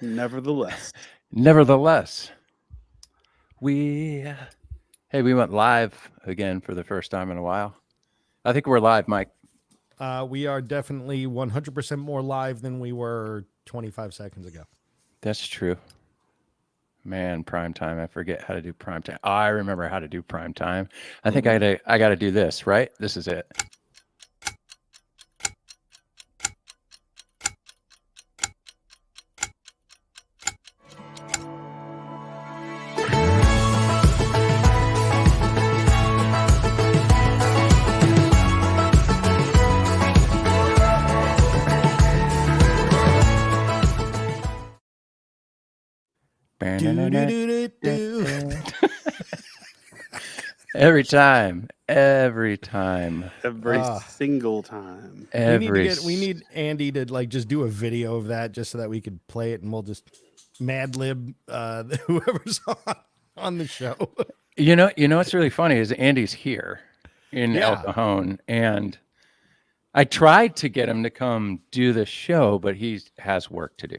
Nevertheless, we went live again for the first time in a while. I think we're live, Mike. We are definitely 100% more live than we were 25 seconds ago. That's true. Man, Primetime. I forget how to do Primetime. Oh, I remember how to do Primetime. I think I got to do this, right? This is it. Every time. Every single time. We need Andy to like just do a video of that just so that we could play it, and we'll just Mad Lib whoever's on the show. You know what's really funny is Andy's here in El Cajon, and I tried to get him to come do the show, but he has work to do.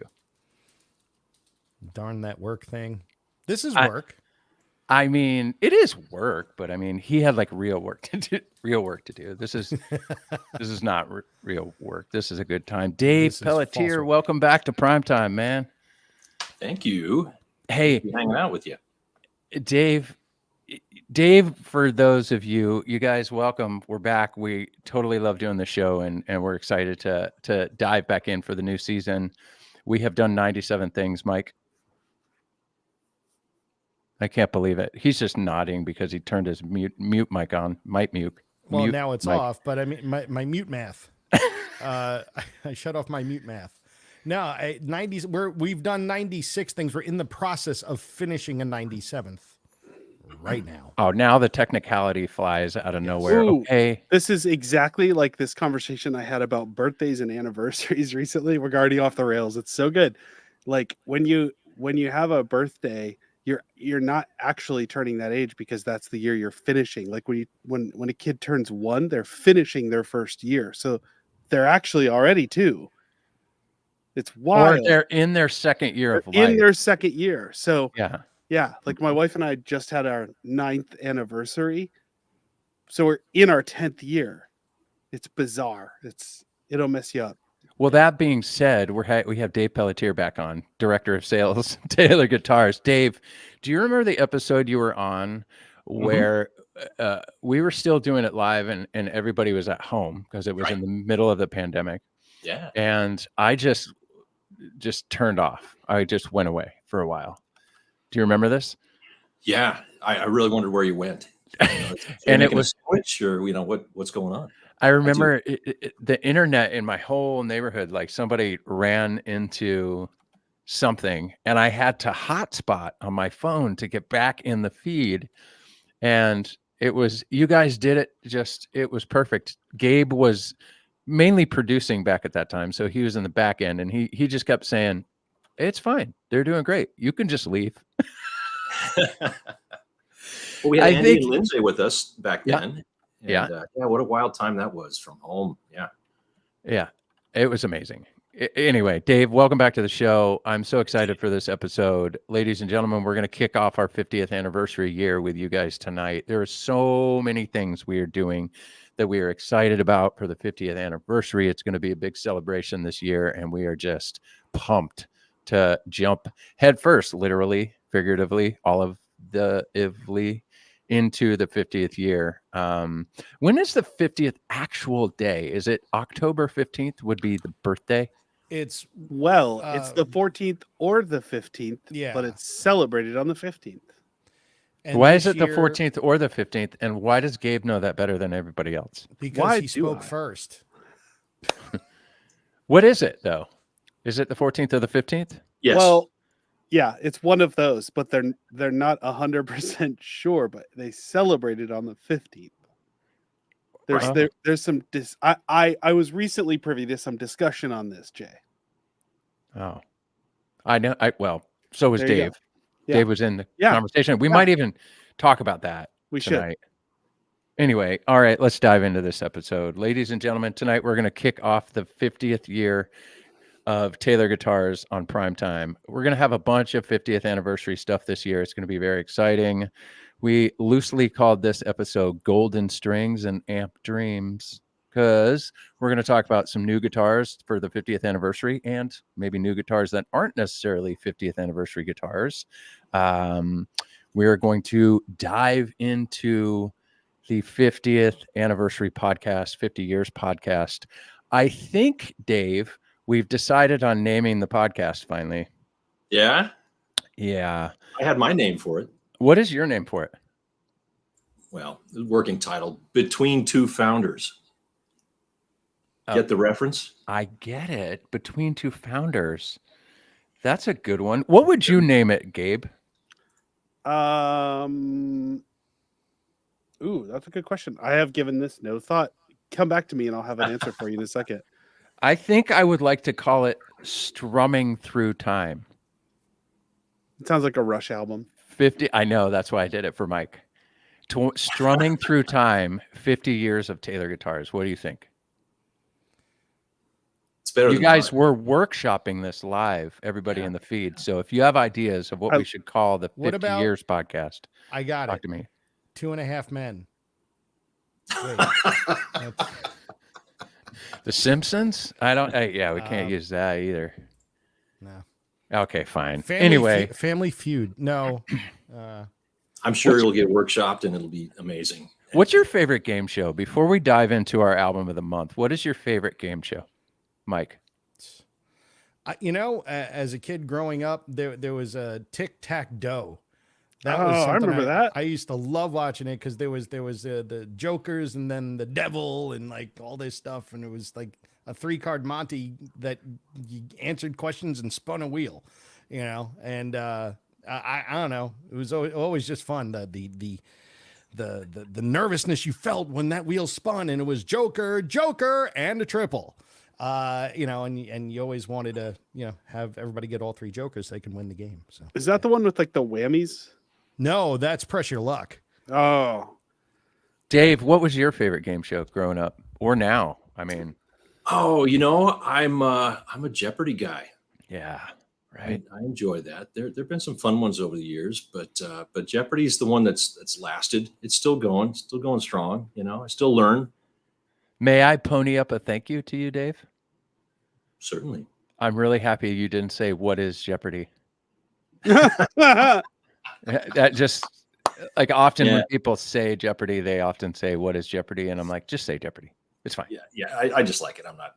Darn that work thing. This is work. I mean, it is work, but I mean, he had like real work to do. This is not real work. This is a good time. Dave Pelletier, welcome back to Primetime, man. Thank you. Hey, hanging out with you, Dave. For those of you guys, welcome. We're back. We totally love doing the show, and we're excited to dive back in for the new season. We have done 97 things, Mike. I can't believe it. He's just nodding because he turned his mute mic on. Well, now it's off, but I mean my mute math. I shut off my mute math. Now, 90s. We've done 96 things. We're in the process of finishing a 97th right now. Oh, now the technicality flies out of nowhere. Ooh, okay, this is exactly like this conversation I had about birthdays and anniversaries recently. We're already off the rails. It's so good. Like when you have a birthday, you're not actually turning that age because that's the year you're finishing. Like when a kid turns 1, they're finishing their first year, so they're actually already 2. It's wild. Or they're in their second year of life. In their second year. So yeah. Like my wife and I just had our 9th anniversary, so we're in our 10th year. It's bizarre. It'll mess you up. Well, that being said, we have Dave Pelletier back on, Director of Sales, Taylor Guitars. Dave, do you remember the episode you were on where we were still doing it live and everybody was at home because it was in the middle of the pandemic? Yeah. And I just turned off. I just went away for a while. Do you remember this? Yeah. I really wondered where you went. And it was switch or what's going on. I remember the internet in my whole neighborhood, like somebody ran into something and I had to hotspot on my phone to get back in the feed. And you guys did it. It was perfect. Gabe was mainly producing back at that time. So he was in the back end and he just kept saying, it's fine. They're doing great. You can just leave. Well, we had Andy and Lindsay with us back then. And, what a wild time that was from home. Yeah, it was amazing. Anyway, Dave, welcome back to the show. I'm so excited for this episode. Ladies and gentlemen, we're going to kick off our 50th anniversary year with you guys tonight. There are so many things we are doing that we are excited about for the 50th anniversary. It's going to be a big celebration this year, and we are just pumped to jump headfirst, literally, figuratively, all of the into the 50th year. When is the 50th actual day? Is it October 15th would be the birthday? It's the 14th or the 15th, but it's celebrated on the 15th. And why is it the 14th or the 15th? And why does Gabe know that better than everybody else? Because he spoke first. What is it, though? Is it the 14th or the 15th? Yes. Well, yeah, it's one of those, but they're not 100% sure, but they celebrated on the 15th. There's some I was recently privy to some discussion on this, Jay. Oh. I know. So was Dave. Yeah. Dave was in the conversation. We might even talk about that tonight. Anyway, all right, let's dive into this episode. Ladies and gentlemen, tonight we're going to kick off the 50th year of Taylor Guitars on Primetime. We're going to have a bunch of 50th anniversary stuff this year. It's going to be very exciting. We loosely called this episode Golden Strings and Amp Dreams because we're going to talk about some new guitars for the 50th anniversary and maybe new guitars that aren't necessarily 50th anniversary guitars. We're going to dive into the 50th anniversary podcast, 50 years podcast. I think, Dave, we've decided on naming the podcast finally. Yeah? Yeah. I had my name for it. What is your name for it? Well, the working title, Between Two Founders. Get the reference? I get it. Between Two Founders. That's a good one. What would you name it, Gabe? Ooh, that's a good question. I have given this no thought. Come back to me and I'll have an answer for you in a second. I think I would like to call it Strumming Through Time. It sounds like a Rush album. 50. I know. That's why I did it for Mike. Strumming Through Time, 50 years of Taylor Guitars. What do you think? It's better. You guys were workshopping this live, everybody in the feed. So if you have ideas of what we should call the 50 years podcast, I got talk to me. 2.5 Men. Wait, The Simpsons? I don't. Yeah, we can't use that either. No. Okay, fine. Family Feud. No. I'm sure it'll get workshopped and it'll be amazing. What's your favorite game show? Before we dive into our album of the month, what is your favorite game show, Mike? As a kid growing up, there was a Tic-Tac-Doe. I remember that. I used to love watching it because there was the Jokers and then the Devil and like all this stuff, and it was like a 3-card Monty that you answered questions and spun a wheel, and I don't know, it was always just fun. The nervousness you felt when that wheel spun and it was Joker and a triple. And you always wanted to, have everybody get all 3 Jokers so they can win the game. So is that the one with like the whammies? No, that's Press Your Luck. Oh, Dave, what was your favorite game show growing up or now? I mean, I'm a Jeopardy guy. Yeah, right. I enjoy that. There've been some fun ones over the years, but Jeopardy's the one that's lasted. It's still going strong. I still learn. May I pony up a thank you to you, Dave? Certainly. I'm really happy you didn't say what is Jeopardy. That just like often when people say Jeopardy, they often say what is Jeopardy, and I'm like, just say Jeopardy. It's fine. Yeah. I just like it. I'm not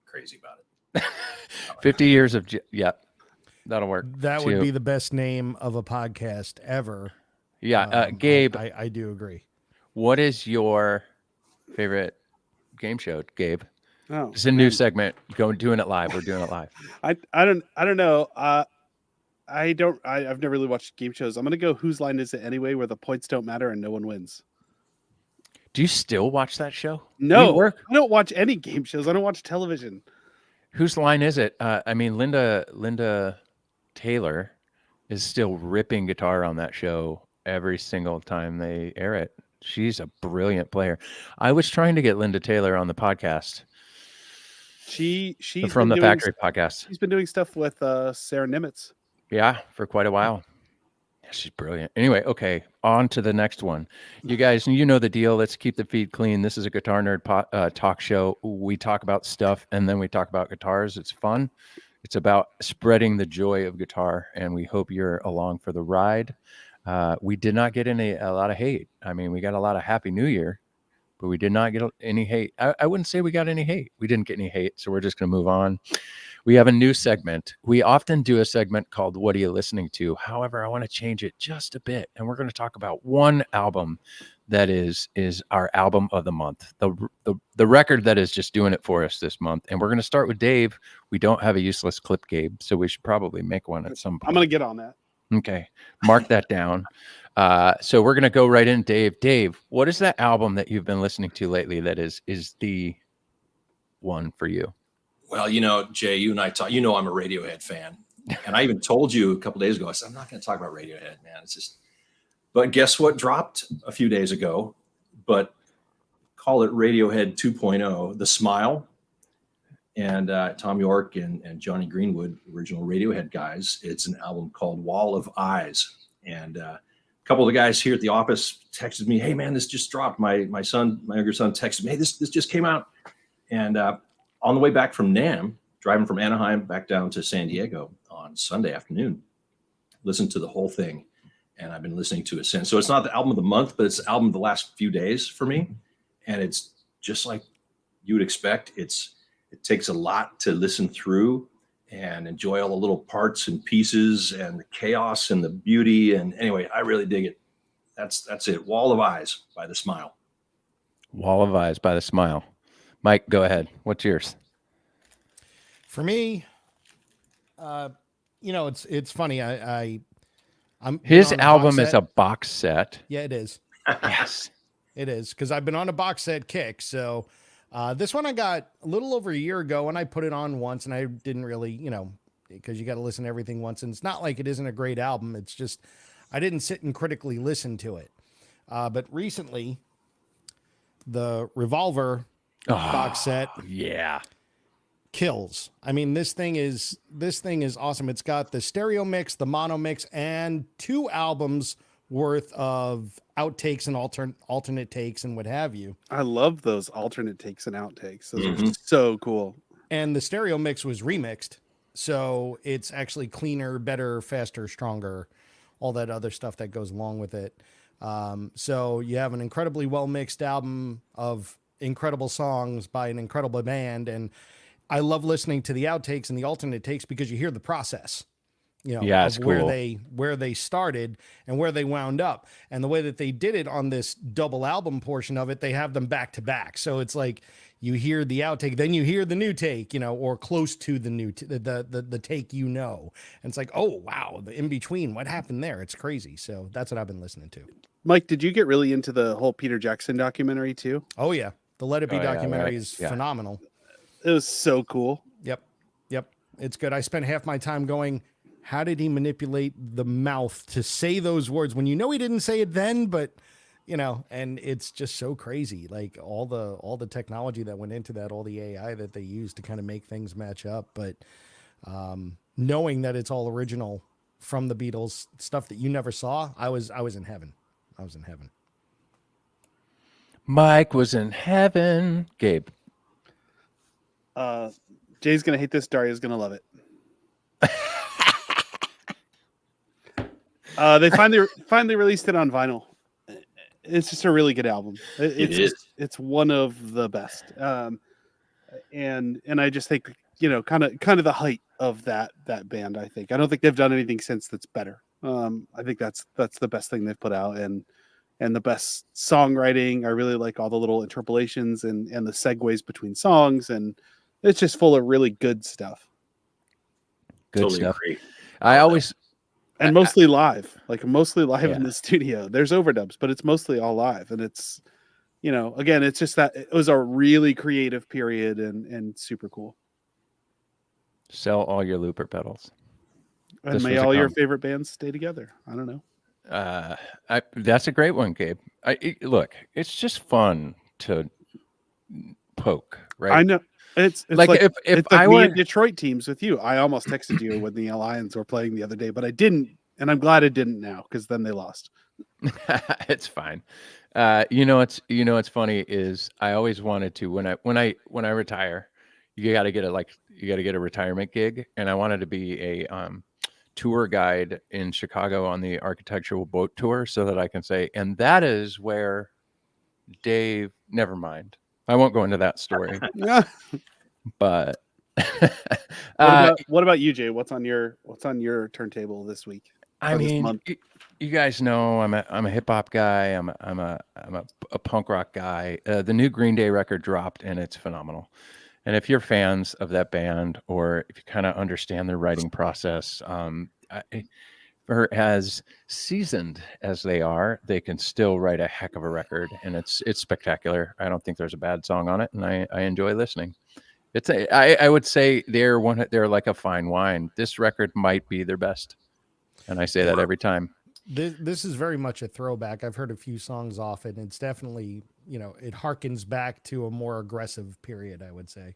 crazy about it. 50 years of that'll work. That would be the best name of a podcast ever. Yeah, Gabe. I do agree. What is your favorite game show, Gabe? Oh, it's a new segment. Doing it live. We're doing it live. I don't know. I've never really watched game shows. I'm gonna go Whose Line Is It Anyway, where the points don't matter and no one wins. Do you still watch that show? No, I don't watch any game shows. I don't watch television. Whose line is it? I mean, Linda Taylor is still ripping guitar on that show every single time they air it. She's a brilliant player. I was trying to get Linda Taylor on the podcast. She's from the Factory podcast. She's been doing stuff with Sarah Nimitz. Yeah, for quite a while. Yeah, she's brilliant. Anyway, okay, on to the next one. You guys, you know the deal. Let's keep the feed clean. This is a Guitar Nerd talk show. We talk about stuff, and then we talk about guitars. It's fun. It's about spreading the joy of guitar, and we hope you're along for the ride. We did not get a lot of hate. I mean, we got a lot of Happy New Year, but we did not get any hate. I wouldn't say we got any hate. We didn't get any hate, so we're just going to move on. We have a new segment. We often do a segment called What Are You Listening To? However, I want to change it just a bit, and we're going to talk about one album that is our album of the month, the record that is just doing it for us this month. And we're going to start with Dave. We don't have a useless clip, Gabe, so we should probably make one at some point. I'm going to get on that. Okay, mark that down. So we're going to go right in, Dave. Dave, what is that album that you've been listening to lately that is the one for you? Well, Jay, you and I talk. I'm a Radiohead fan, and I even told you a couple days ago. I said I'm not going to talk about Radiohead, man. It's just. But guess what dropped a few days ago? But call it Radiohead 2.0. The Smile. and Tom York and Johnny Greenwood, original Radiohead guys. It's an album called Wall of Eyes. And a couple of the guys here at the office texted me, "Hey man, this just dropped." My younger son texted me, "Hey, this just came out." And on the way back from NAMM, driving from Anaheim back down to San Diego on Sunday afternoon, listened to the whole thing. And I've been listening to it since. So it's not the album of the month, but it's the album of the last few days for me. And it's just like you would expect. It takes a lot to listen through and enjoy all the little parts and pieces and the chaos and the beauty. And anyway, I really dig it. That's it. Wall of Eyes by The Smile. Wall of Eyes by The Smile. Mike, go ahead. What's yours? For me, it's funny. His album is a box set. Yeah, it is. Yes, it is, because I've been on a box set kick. So this one I got a little over a year ago, and I put it on once, and I didn't really, because you got to listen to everything once, and it's not like it isn't a great album. It's just I didn't sit and critically listen to it. But recently, the Revolver box set, kills. I mean, this thing is awesome. It's got the stereo mix, the mono mix, and 2 albums worth of outtakes and alternate takes and what have you. I love those alternate takes and outtakes. Those are so cool. And the stereo mix was remixed, so it's actually cleaner, better, faster, stronger, all that other stuff that goes along with it. So you have an incredibly well mixed album of incredible songs by an incredible band, and I love listening to the outtakes and the alternate takes because you hear the process, of where they started and where they wound up. And the way that they did it on this double album portion of it, they have them back to back. So it's like you hear the outtake, then you hear the new take, or close to the new, the take, And it's like, oh, wow, the in between, what happened there? It's crazy. So that's what I've been listening to. Mike, did you get really into the whole Peter Jackson documentary too? Oh yeah. The Let It Be documentary is phenomenal. It was so cool. Yep. It's good. I spent half my time going, how did he manipulate the mouth to say those words when he didn't say it then, but and it's just so crazy. Like all the technology that went into that, all the AI that they used to kind of make things match up. But knowing that it's all original from the Beatles, stuff that you never saw, I was in heaven. I was in heaven. Mike was in heaven. Gabe. Jay's gonna hate this. Daria's gonna love it. They finally released it on vinyl. It's just a really good album. It's one of the best. And I just think kind of the height of that band. I don't think they've done anything since that's better. I think that's the best thing they've put out, and the best songwriting. I really like all the little interpolations and the segues between songs, and it's just full of really good stuff. Good totally stuff. Agree. Mostly live, in the studio. There's overdubs, but it's mostly all live. And it's, again, it's just that it was a really creative period and super cool. Sell all your looper pedals. And may all your favorite bands stay together. I don't know. That's a great one, Gabe. Look, it's just fun to poke, right? I know. It's like if I me were and Detroit teams with you. I almost texted you when the Lions were playing the other day, but I didn't, and I'm glad I didn't now, because then they lost. It's fine. What's funny is I always wanted to when I retire, you got to get a retirement gig, and I wanted to be a tour guide in Chicago on the architectural boat tour, so that I can say, and that is where Dave. Never mind. I won't go into that story. But what about you, Jay? What's on your turntable this week? I mean, you guys know I'm a hip hop guy. I'm a punk rock guy. The new Green Day record dropped, and it's phenomenal. And if you're fans of that band, or if you kind of understand their writing process, for as seasoned as they are, they can still write a heck of a record, and it's spectacular. I don't think there's a bad song on it, and I enjoy listening. I would say they're like a fine wine. This record might be their best, and I say that every time. This is very much a throwback. I've heard a few songs off it, and it's definitely, it harkens back to a more aggressive period, I would say.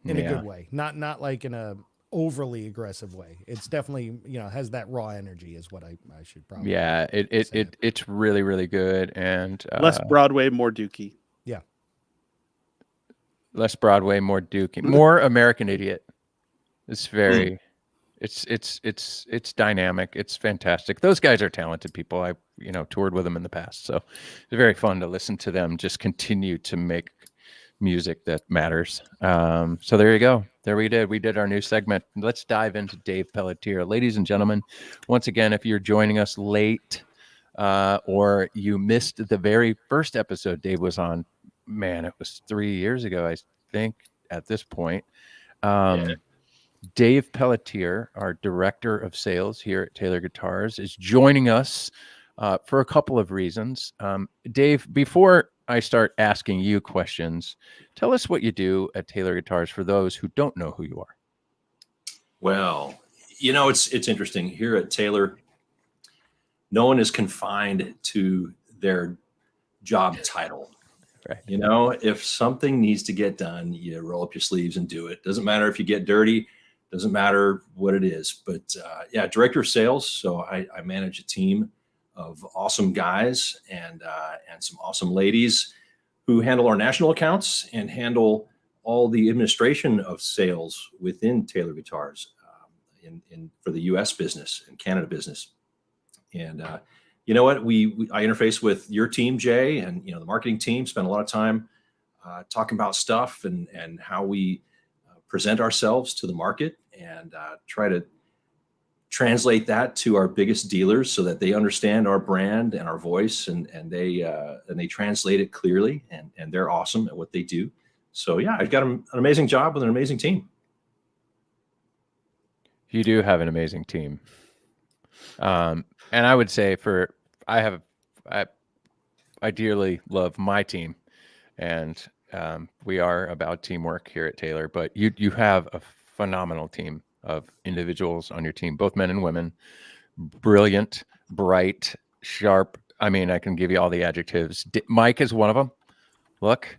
in a good way, not like in a overly aggressive way. It's definitely, has that raw energy is what I should probably. Yeah, it's really, really good. And less Broadway, more Dookie. Yeah. Less Broadway, more Dookie, more American Idiot. It's very, it's dynamic. It's fantastic. Those guys are talented people. I, toured with them in the past. So it's very fun to listen to them just continue to make music that matters. So there you go. We did our new segment. Let's dive into Dave Pelletier. Ladies and gentlemen, once again, if you're joining us late or you missed the very first episode Dave was on, man, it was 3 years ago, I think, at this point. Dave Pelletier, our director of sales here at Taylor Guitars, is joining us for a couple of reasons. Dave, before I start asking you questions, tell us what you do at Taylor Guitars for those who don't know who you are. Well, it's interesting here at Taylor. No one is confined to their job title. Right. If something needs to get done, you roll up your sleeves and do it. Doesn't matter if you get dirty, doesn't matter what it is. But director of sales. So I manage a team of awesome guys and some awesome ladies who handle our national accounts and handle all the administration of sales within Taylor Guitars for the U.S. business and Canada business. And you know what? I interface with your team, Jay, and the marketing team. Spend a lot of time talking about stuff and how we present ourselves to the market, and try to translate that to our biggest dealers so that they understand our brand and our voice, and they translate it clearly, and they're awesome at what they do. So yeah, I've got an amazing job with an amazing team. You do have an amazing team. And I would say I dearly love my team, and we are about teamwork here at Taylor, but you have a phenomenal team of individuals on your team, both men and women, brilliant, bright, sharp. I mean, I can give you all the adjectives. Mike is one of them. Look,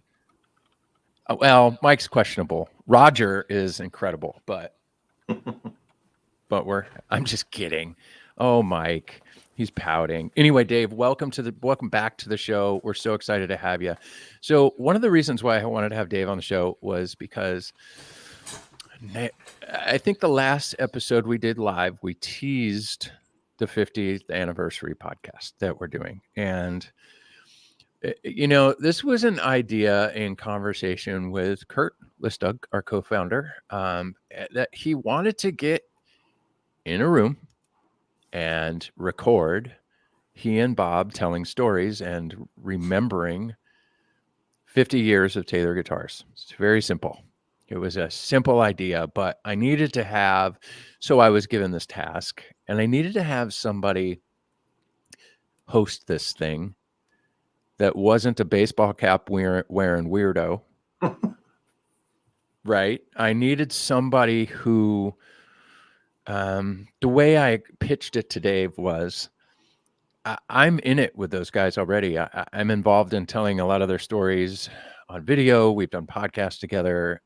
well, Mike's questionable. Roger is incredible, but I'm just kidding. Oh, Mike, he's pouting. Anyway, Dave, welcome back to the show. We're so excited to have you. So one of the reasons why I wanted to have Dave on the show was because I think the last episode we did live, we teased the 50th anniversary podcast that we're doing. And, this was an idea in conversation with Kurt Listug, our co-founder, that he wanted to get in a room and record he and Bob telling stories and remembering 50 years of Taylor Guitars. It's very simple. It was a simple idea, but I needed to have, so I was given this task, and I needed to have somebody host this thing that wasn't a baseball cap wearing weirdo, right? I needed somebody who, the way I pitched it to Dave was, I'm in it with those guys already. I'm involved in telling a lot of their stories on video. We've done podcasts together,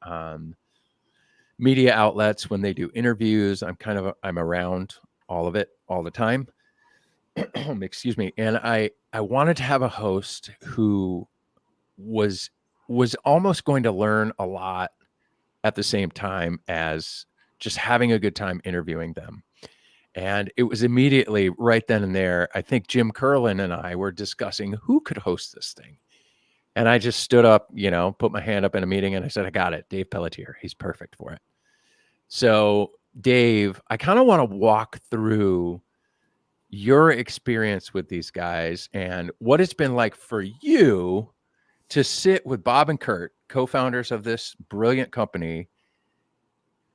media outlets when they do interviews. I'm around all of it all the time. Excuse me. And I wanted to have a host who was almost going to learn a lot at the same time as just having a good time interviewing them. And it was immediately right then and there. I think Jim Curlin and I were discussing who could host this thing. And I just stood up, put my hand up in a meeting, and I said, I got it. Dave Pelletier. He's perfect for it. So Dave, I kind of want to walk through your experience with these guys and what it's been like for you to sit with Bob and Kurt, co-founders of this brilliant company,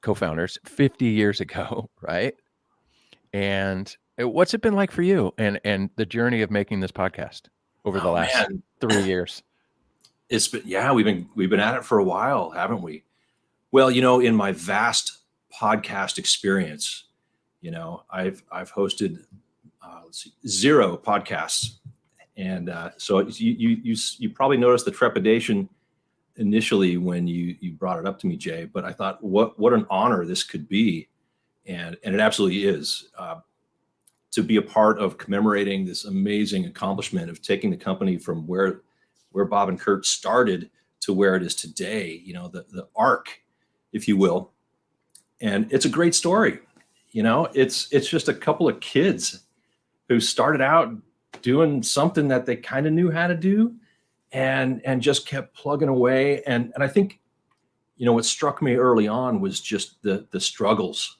50 years ago, right? And what's it been like for you and the journey of making this podcast over the last 3 years? It's been, we've been at it for a while, haven't we? Well, in my vast podcast experience, I've hosted 0 podcasts, and so you probably noticed the trepidation initially when you brought it up to me, Jay, but I thought what an honor this could be. And it absolutely is, to be a part of commemorating this amazing accomplishment of taking the company from where Bob and Kurt started to where it is today, you know, the arc, if you will. And it's a great story. You know, it's just a couple of kids who started out doing something that they kind of knew how to do and just kept plugging away. And I think, you know, what struck me early on was just the struggles,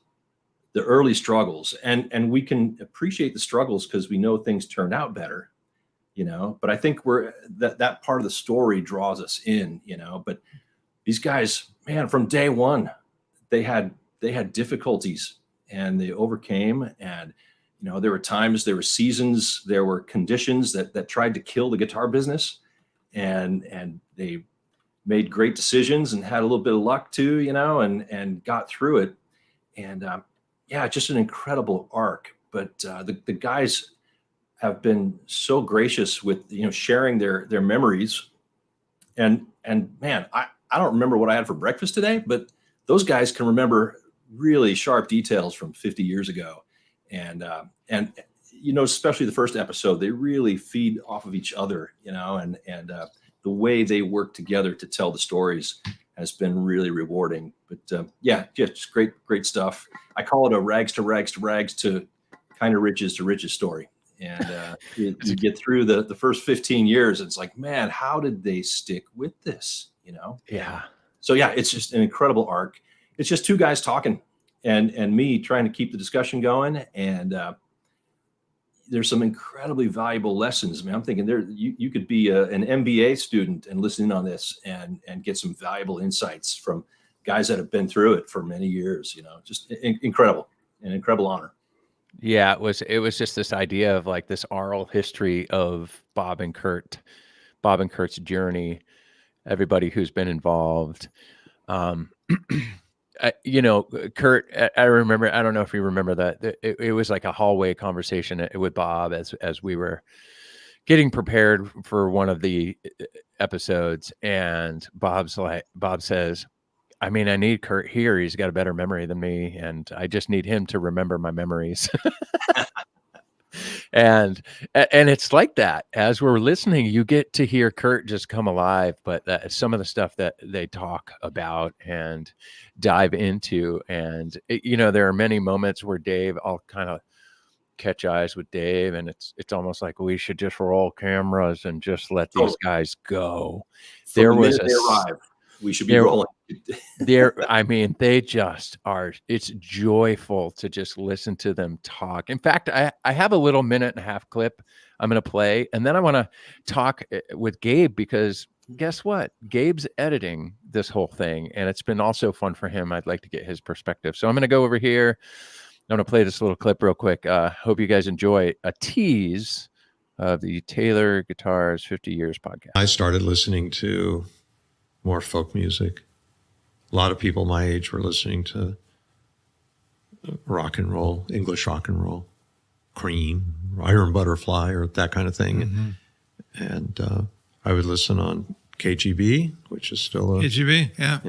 the early struggles. And we can appreciate the struggles because we know things turned out better, you know, but I think that part of the story draws us in, you know. But these guys, man, from day one, they had difficulties and they overcame. And, you know, there were times, there were seasons, there were conditions that tried to kill the guitar business, and they made great decisions and had a little bit of luck too, you know, and got through it. And yeah, just an incredible arc. But the guys have been so gracious with, you know, sharing their memories. And man, I don't remember what I had for breakfast today, but those guys can remember really sharp details from 50 years ago. And you know, especially the first episode, they really feed off of each other, you know, and the way they work together to tell the stories has been really rewarding. But yeah, just great stuff. I call it a rags to riches to riches story. And you get through the first 15 years, it's like, man, how did they stick with this? You know? Yeah. So yeah, it's just an incredible arc. It's just two guys talking and me trying to keep the discussion going. And there's some incredibly valuable lessons. I mean, I'm thinking you could be an MBA student and listening on this and get some valuable insights from guys that have been through it for many years, you know. Just incredible, an incredible honor. Yeah, it was just this idea of like this oral history of Bob and Kurt's journey, everybody who's been involved. You know, Kurt, I remember, I don't know if you remember that it was like a hallway conversation with Bob as we were getting prepared for one of the episodes. And Bob says, I mean, I need Kurt here. He's got a better memory than me, and I just need him to remember my memories. And it's like that. As we're listening, you get to hear Kurt just come alive, but some of the stuff that they talk about and dive into. And, you know, there are many moments where I'll kind of catch eyes with Dave, and it's almost like we should just roll cameras and just let these guys go. There was we should be rolling. I mean, they just are. It's joyful to just listen to them talk. In fact, I have a little 1.5-minute clip I'm going to play, and then I want to talk with Gabe, because guess what? Gabe's editing this whole thing, and it's been also fun for him. I'd like to get his perspective. So I'm going to go over here. I'm going to play this little clip real quick. Hope you guys enjoy a tease of the Taylor Guitars 50 Years podcast. I started listening to more folk music. A lot of people my age were listening to rock and roll, English rock and roll, Cream, Iron Butterfly, or that kind of thing. Mm-hmm. And I would listen on KGB, which is still KGB, yeah.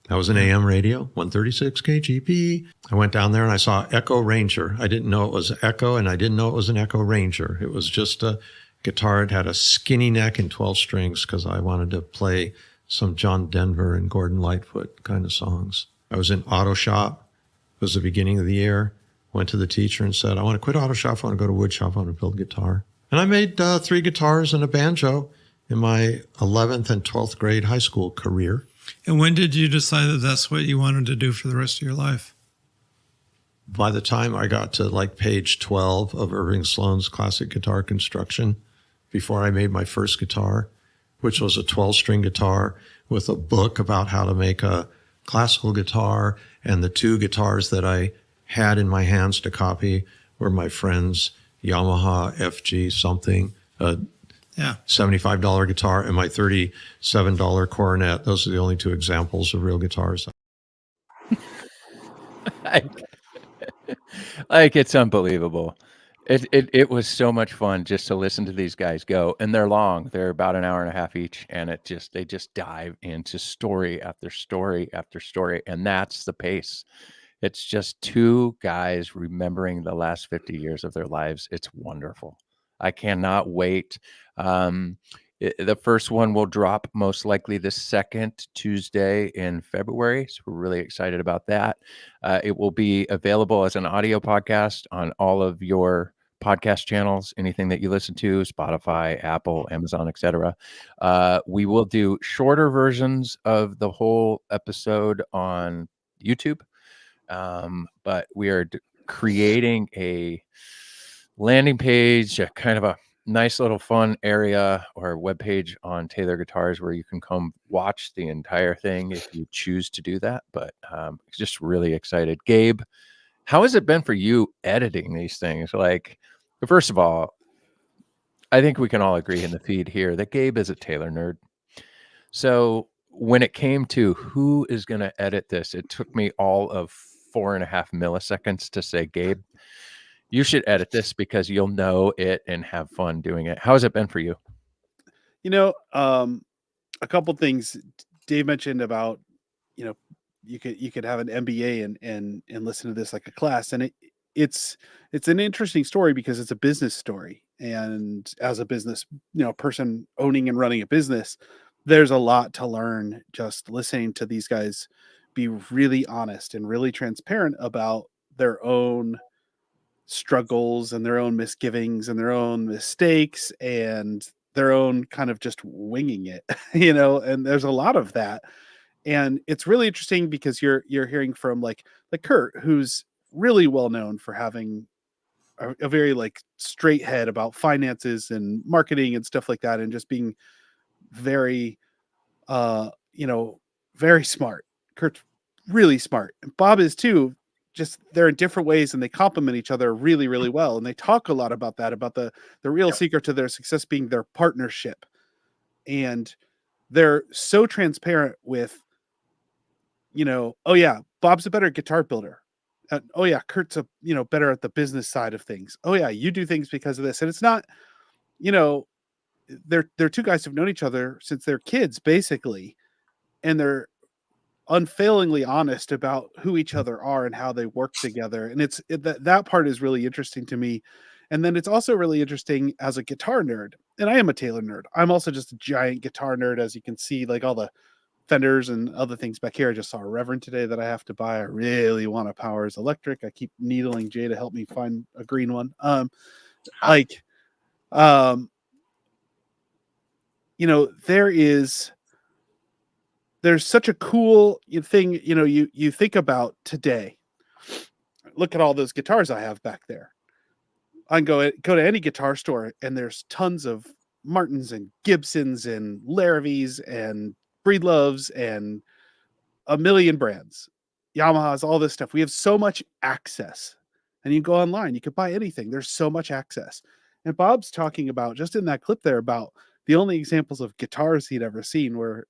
That was an AM radio, 136 KGB. I went down there and I saw Echo Ranger. I didn't know it was Echo, and I didn't know it was an Echo Ranger. It was just a guitar. It had a skinny neck and 12 strings because I wanted to play some John Denver and Gordon Lightfoot kind of songs. I was in auto shop. It was the beginning of the year. Went to the teacher and said, I want to quit auto shop. I want to go to wood shop. I want to build guitar. And I made 3 guitars and a banjo in my 11th and 12th grade high school career. And when did you decide that that's what you wanted to do for the rest of your life? By the time I got to like page 12 of Irving Sloane's Classic Guitar Construction, before I made my first guitar, which was a 12-string guitar with a book about how to make a classical guitar, and the 2 guitars that I had in my hands to copy were my friend's Yamaha FG something, $75 guitar, and my $37 Coronet. Those are the only 2 examples of real guitars. Like, it's unbelievable. It was so much fun just to listen to these guys go, and they're long. They're about an hour and a half each, and they just dive into story after story after story, and that's the pace. It's just two guys remembering the last 50 years of their lives. It's wonderful. I cannot wait. The first one will drop most likely the second Tuesday in February. So we're really excited about that. It will be available as an audio podcast on all of your podcast channels, anything that you listen to, Spotify, Apple, Amazon, etc. We will do shorter versions of the whole episode on YouTube. But we are creating a landing page, a kind of a nice little fun area or web page on Taylor Guitars where you can come watch the entire thing if you choose to do that. But just really excited. Gabe, how has it been for you editing these things? Like, first of all, I think we can all agree in the feed here that Gabe is a Taylor nerd. So when it came to who is going to edit this, it took me all of 4.5 milliseconds to say, Gabe, you should edit this because you'll know it and have fun doing it. How has it been for you? You know, a couple things Dave mentioned about, you know, you could have an MBA and listen to this like a class, and it's an interesting story because it's a business story, and as a business, person owning and running a business, there's a lot to learn just listening to these guys be really honest and really transparent about their own struggles and their own misgivings and their own mistakes and their own kind of just winging it, and there's a lot of that. And it's really interesting because you're hearing from like Kurt, who's really well known for having a very like straight head about finances and marketing and stuff like that, and just being very very smart. Kurt's really smart, and Bob is too. Just they're in different ways and they complement each other really, really well. And they talk a lot about that, about the real secret to their success being their partnership. And they're so transparent with, oh yeah, Bob's a better guitar builder. Oh yeah, Kurt's better at the business side of things. Oh yeah, you do things because of this. And it's not, they're two guys who've known each other since they're kids, basically. And they're unfailingly honest about who each other are and how they work together. And that part is really interesting to me. And then it's also really interesting as a guitar nerd. And I am a Taylor nerd. I'm also just a giant guitar nerd, as you can see, like all the Fenders and other things back here. I just saw a Reverend today that I have to buy. I really want a Powers Electric. I keep needling Jay to help me find a green one. There's such a cool thing, you think about today. Look at all those guitars I have back there. I can go to any guitar store and there's tons of Martins and Gibsons and Laravees and Breedloves and a million brands, Yamahas, all this stuff. We have so much access, and you go online, you can buy anything. There's so much access. And Bob's talking about, just in that clip there, about the only examples of guitars he'd ever seen were,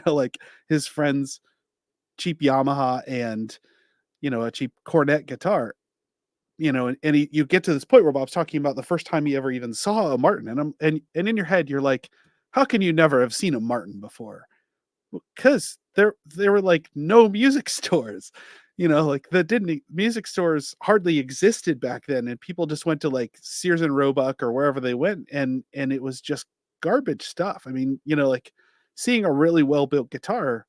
like his friend's cheap Yamaha and, a cheap cornet guitar, and you get to this point where Bob's talking about the first time he ever even saw a Martin. And in your head, you're like, how can you never have seen a Martin before? Because there were like no music stores, music stores hardly existed back then. And people just went to like Sears and Roebuck or wherever they went. And it was just garbage stuff. I mean, like seeing a really well-built guitar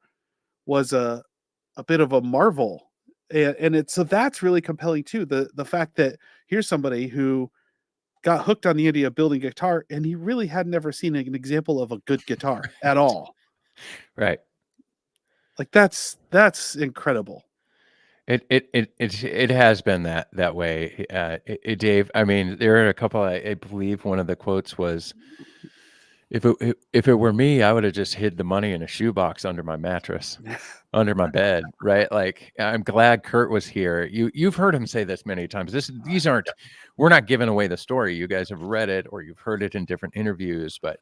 was a bit of a marvel. And so that's really compelling too. The fact that here's somebody who got hooked on the idea of building guitar, and he really had never seen an example of a good guitar at all. Right. Like that's incredible. It has been that way, Dave. I mean, there are a couple. I believe one of the quotes was, "If it were me, I would have just hid the money in a shoebox under my mattress, under my bed." Right? Like, I'm glad Kurt was here. You've heard him say this many times. These aren't. We're not giving away the story. You guys have read it or you've heard it in different interviews. But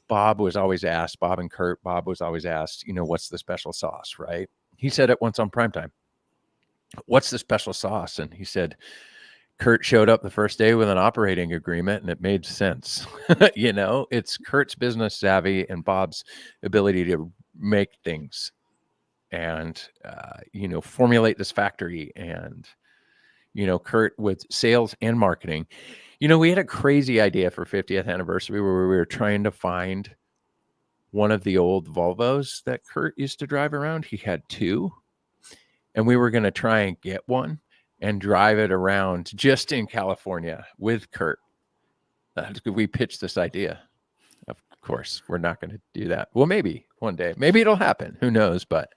Bob was always asked. Bob and Kurt. Bob was always asked. What's the special sauce? Right? He said it once on Primetime. What's the special sauce? And he said, Kurt showed up the first day with an operating agreement, and it made sense. It's Kurt's business savvy and Bob's ability to make things and, formulate this factory. And, Kurt with sales and marketing. We had a crazy idea for 50th anniversary where we were trying to find one of the old Volvos that Kurt used to drive around. He had two, and we were going to try and get one and drive it around just in California with Kurt. We pitched this idea. Of course, we're not going to do that. Well, maybe one day. Maybe it'll happen. Who knows? But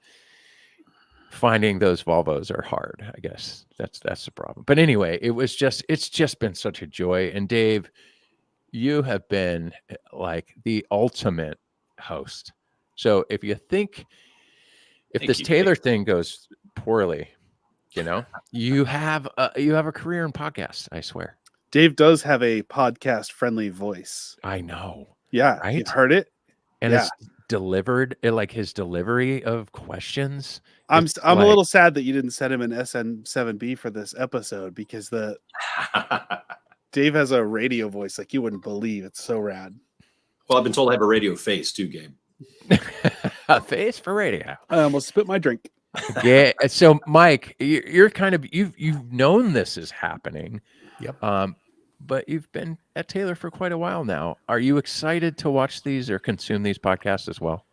finding those Volvos are hard, I guess. That's the problem. But anyway, it's just been such a joy. And Dave, you have been like the ultimate host. So if you think this Taylor thing goes poorly, you have a career in podcasts, I swear. Dave does have a podcast friendly voice. I know. Yeah. Right? You heard it. And it's delivered, like his delivery of questions. I'm a little sad that you didn't send him an SN7B for this episode, because Dave has a radio voice like you wouldn't believe. It's so rad. Well, I've been told I have a radio face too, Gabe. A face for radio. I almost spit my drink. Yeah. So Mike, you're kind of, you've known this is happening. Yep. But you've been at Taylor for quite a while now. Are you excited to watch these or consume these podcasts as well?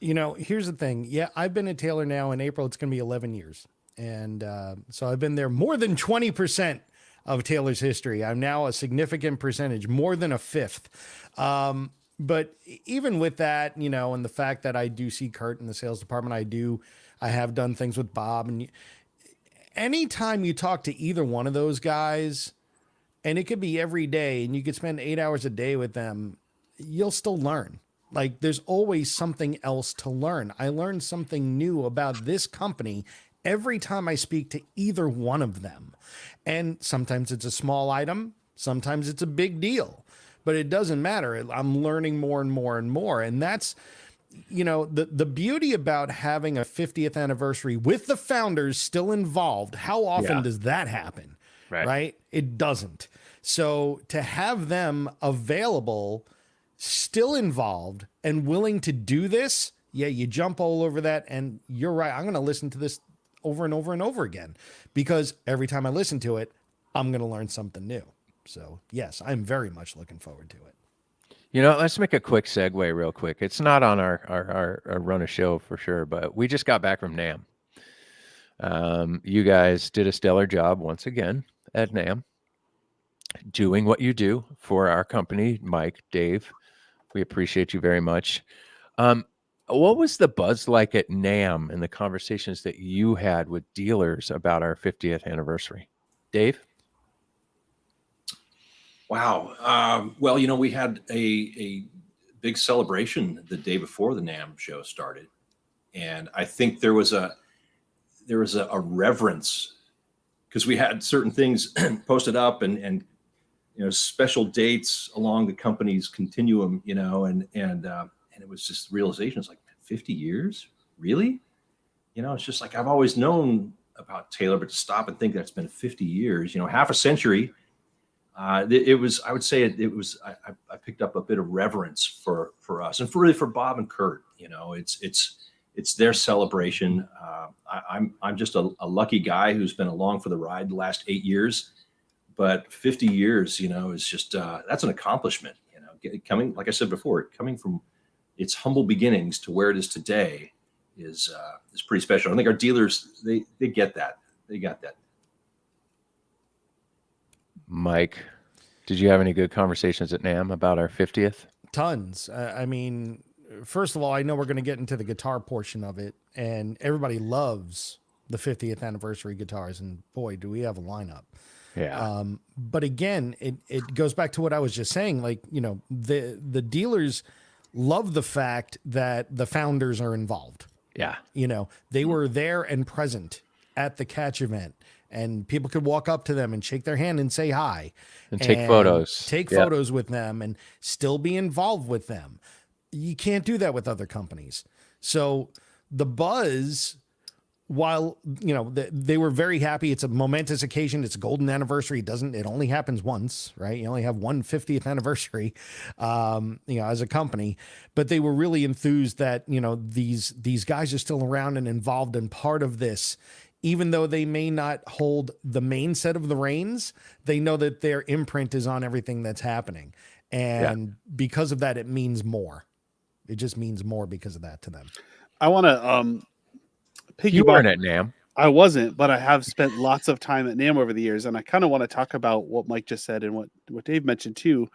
Here's the thing. Yeah, I've been at Taylor now in April. It's going to be 11 years. And so I've been there more than 20% of Taylor's history. I'm now a significant percentage, more than a fifth. But even with that, and the fact that I do see Kurt in the sales department, I have done things with Bob. And anytime you talk to either one of those guys, and it could be every day, and you could spend 8 hours a day with them, you'll still learn. Like, there's always something else to learn. I learn something new about this company every time I speak to either one of them. And sometimes it's a small item, sometimes it's a big deal, but it doesn't matter. I'm learning more and more and more. And that's, the beauty about having a 50th anniversary with the founders still involved. How often does that happen? Right? It doesn't. So to have them available, still involved and willing to do this, you jump all over that. And you're right. I'm going to listen to this over and over and over again, because every time I listen to it, I'm going to learn something new. So yes, I'm very much looking forward to it. Let's make a quick segue real quick. It's not on our run of show for sure, but we just got back from NAMM. You guys did a stellar job once again at NAMM, doing what you do for our company. Mike, Dave, we appreciate you very much. What was the buzz like at NAMM and the conversations that you had with dealers about our 50th anniversary? Dave? Wow. Well, we had a big celebration the day before the NAMM show started. And I think there was a reverence, because we had certain things posted up and special dates along the company's continuum, and it was just realization. It's like, 50 years, really? It's just like, I've always known about Taylor, but to stop and think that it's been 50 years, half a century. It was, I would say I picked up a bit of reverence for us, and for Bob and Kurt. It's their celebration. I'm just a lucky guy who's been along for the ride the last 8 years, but 50 years, is just that's an accomplishment. Coming, like I said before, coming from its humble beginnings to where it is today is pretty special. I think our dealers they get that. They got that. Mike, did you have any good conversations at NAMM about our 50th? Tons. I mean, first of all, I know we're going to get into the guitar portion of it, and everybody loves the 50th anniversary guitars, and boy, do we have a lineup. Yeah. But again, it goes back to what I was just saying. Like, the dealers love the fact that the founders are involved. Yeah. They were there and present at the catch event, and people could walk up to them and shake their hand and say hi and take photos. Take photos with them and still be involved with them. You can't do that with other companies. So the buzz while they were very happy, it's a momentous occasion, it's a golden anniversary. It only happens once, right? You only have one 50th anniversary, as a company. But they were really enthused that these guys are still around and involved and part of this, even though they may not hold the main set of the reins. They know that their imprint is on everything that's happening, and because of that, it means more. It just means more because of that to them. I want to You weren't at NAMM. I wasn't, but I have spent lots of time at NAMM over the years, and I kind of want to talk about what Mike just said and what Dave mentioned too.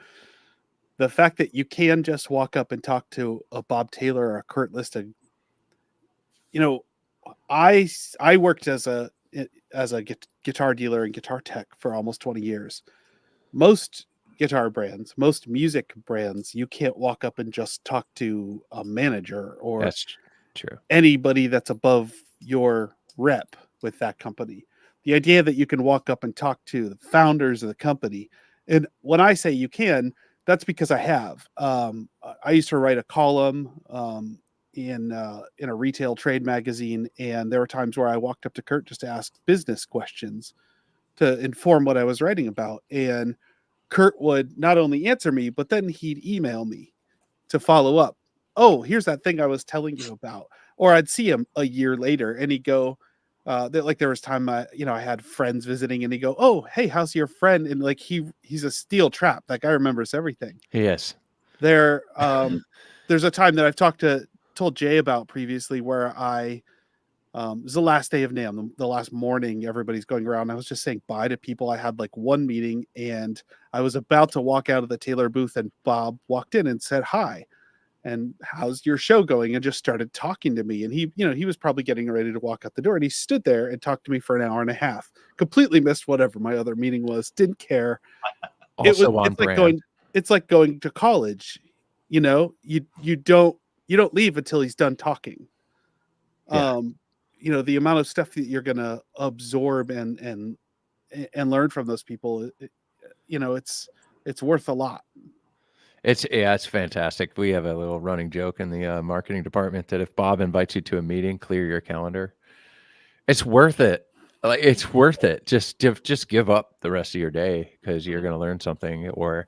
The fact that you can just walk up and talk to a Bob Taylor or a Kurt Listug. I worked as a guitar dealer and guitar tech for almost 20 years. Most guitar brands, most music brands, you can't walk up and just talk to a manager or That's true. Anybody that's above your rep with that company. The idea that you can walk up and talk to the founders of the company, and when I say you can, that's because I have. I used to write a column in a retail trade magazine, and there were times where I walked up to Kurt just to ask business questions to inform what I was writing about, and Kurt would not only answer me, but then he'd email me to follow up. Oh, here's that thing I was telling you about. Or I'd see him a year later and he'd go, there was time I had friends visiting and he'd go, oh, hey, how's your friend? And he's a steel trap. That guy remembers everything. Yes. There's a time that I've told Jay about previously where it was the last day of NAMM, the last morning, everybody's going around. I was just saying bye to people. I had one meeting and I was about to walk out of the Taylor booth and Bob walked in and said, hi, and how's your show going? And just started talking to me. And he was probably getting ready to walk out the door and he stood there and talked to me for an hour and a half, completely missed whatever my other meeting was. Didn't care. Also It's like going to college. You don't leave until he's done talking. Yeah. The amount of stuff that you're going to absorb and learn from those people, it's worth a lot. It's fantastic. We have a little running joke in the marketing department that if Bob invites you to a meeting, clear your calendar. It's worth it. It's worth it. Just give up the rest of your day because you're going to learn something. Or,